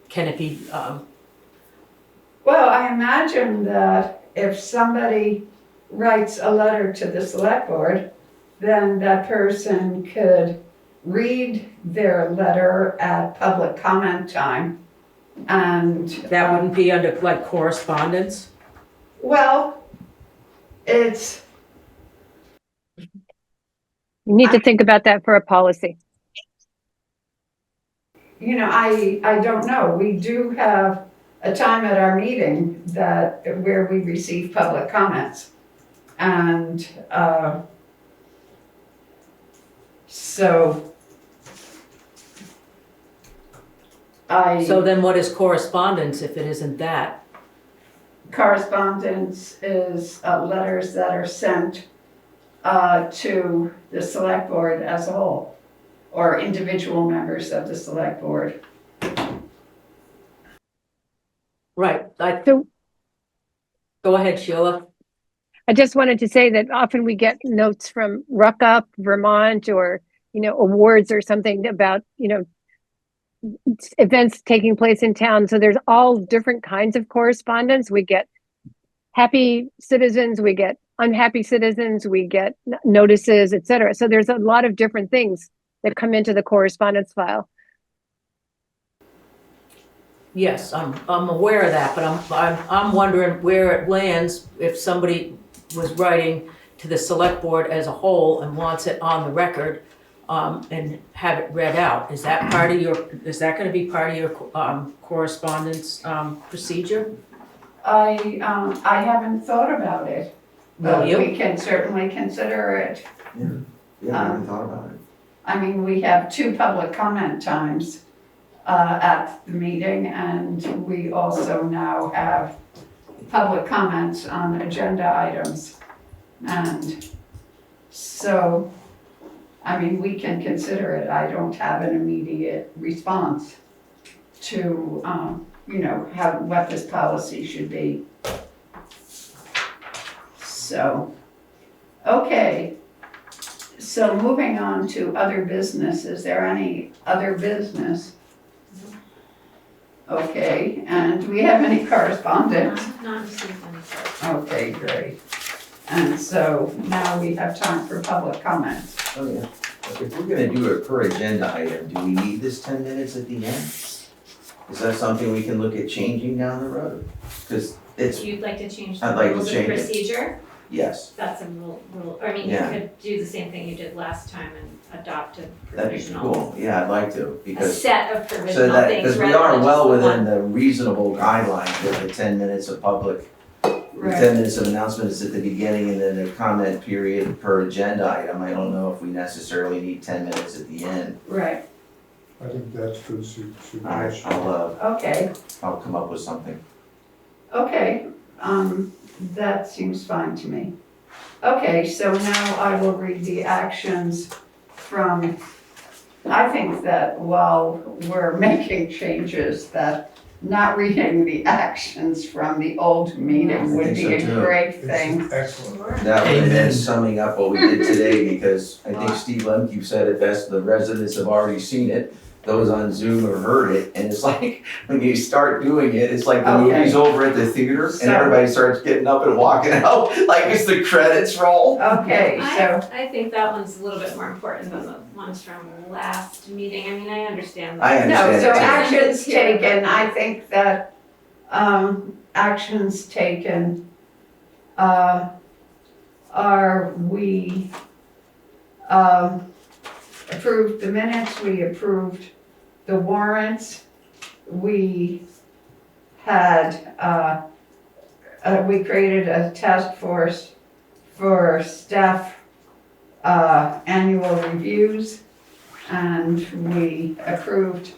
can it be, Well, I imagine that if somebody writes a letter to the select board, then that person could read their letter at public comment time. And that wouldn't be under, like, correspondence? well, it's, You need to think about that for a policy. I don't know. We do have a time at our meeting where we receive public comments. And so So then what is correspondence if it isn't that? Correspondence is letters that are sent to the select board as a whole, or individual members of the select board. Right. So Go ahead, Sheila. I just wanted to say that often we get notes from Ruck-Up, Vermont, or, awards or something about, events taking place in town. So there's all different kinds of correspondence. We get happy citizens, we get unhappy citizens, we get notices, etc. So there's a lot of different things that come into the correspondence file. Yes, I'm aware of that, but I'm wondering where it lands if somebody was writing to the select board as a whole and wants it on the record, and have it read out. Is that going to be part of your correspondence procedure? I haven't thought about it, but Will you? we can certainly consider it. Yeah, I haven't thought about it. I mean, we have 2 public comment times at the meeting, and we also now have public comments on agenda items. And so, I mean, we can consider it. I don't have an immediate response to, what this policy should be. So, okay. So moving on to other business, is there any other business? Okay, and do we have any correspondence? Not received any. Okay, great. And so now we have time for public comments. Oh, yeah. If we're gonna do it per agenda item, do we need this 10 minutes at the end? Is that something we can look at changing down the road? Because it's, You'd like to change I'd the like to rules of change it. procedure? yes, That's a rule, I mean, you Yeah. could do the same thing you did last time and adopt a that'd be provisional. cool. Yeah, I'd like to, A because, set of so provisional that, things because we rather are than well just the within one. the reasonable guidelines with the 10 minutes of public, the Right. 10 minutes of announcements at the beginning and then a comment period per agenda item. I don't know if we necessarily need 10 minutes at the end. Right, I think that's good All right, suggestion. okay, I'll come up with something. okay. That seems fine to me. Okay, so now I will read the actions from, I think that while we're making changes, that not reading the actions from the old meeting would be a so, too. great thing. It's excellent. That would have been Amen. summing up what we did today, because I think Steve Lemke said it best, the residents have already seen it. Those on Zoom have heard it, and it's like, when you start doing it, it's like the Okay. movie's over at the theater, and So- everybody starts getting up and walking out, like it's the credits roll. Okay, so, I think that one's a little bit more important than the ones from last meeting. I mean, I understand that. I no, understand so it too. actions taken, I think that, actions taken, are we, approved the minutes, we approved the warrants, we had, we created a task force for staff, annual reviews, and we approved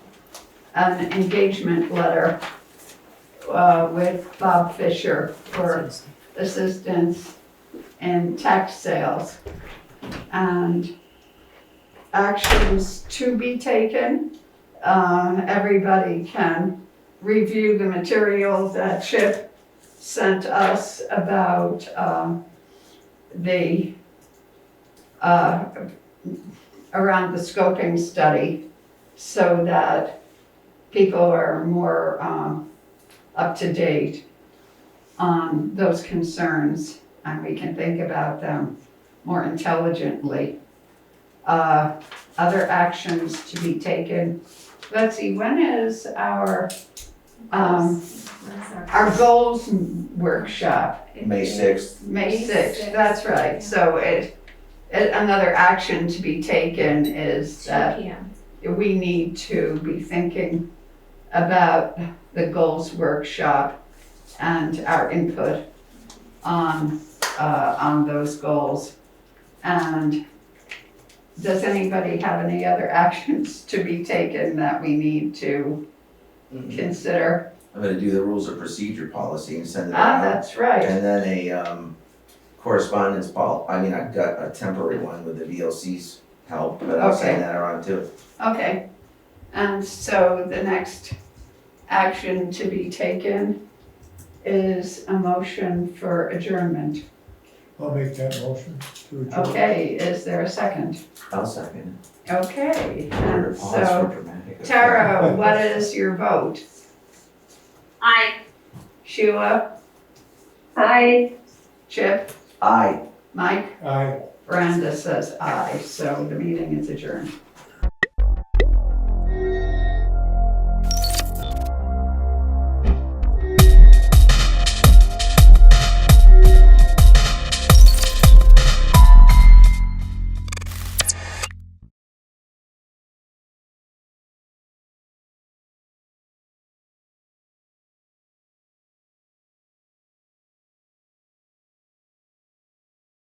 an engagement letter, with Bob Fisher for assistance in tax sales. And actions to be taken, everybody can review the material that Chip sent us about, around the scoping study, so that people are more, up to date on those concerns, and we can think about them more intelligently. Other actions to be taken. Let's see, when is our goals workshop? May 6th. May 6th, that's right. So another action to be taken is 2 that p.m. we need to be thinking about the goals workshop and our input on those goals. And does anybody have any other actions to be taken that we need to consider? I'm gonna do the rules of procedure policy and send it out. That's right. And then a correspondence I've got a temporary one with the VLC's help, but I'll send Okay. that around too. Okay. And so the next action to be taken is a motion for adjournment. I'll make that motion to adjourn. Okay, is there a second? I'll second Okay, it. and Pause so, for dramatic effect. Tara, what is your vote? Aye. Sheila, Aye. Chip, Aye. Mike? Aye. Brenda says aye, so the meeting is adjourned.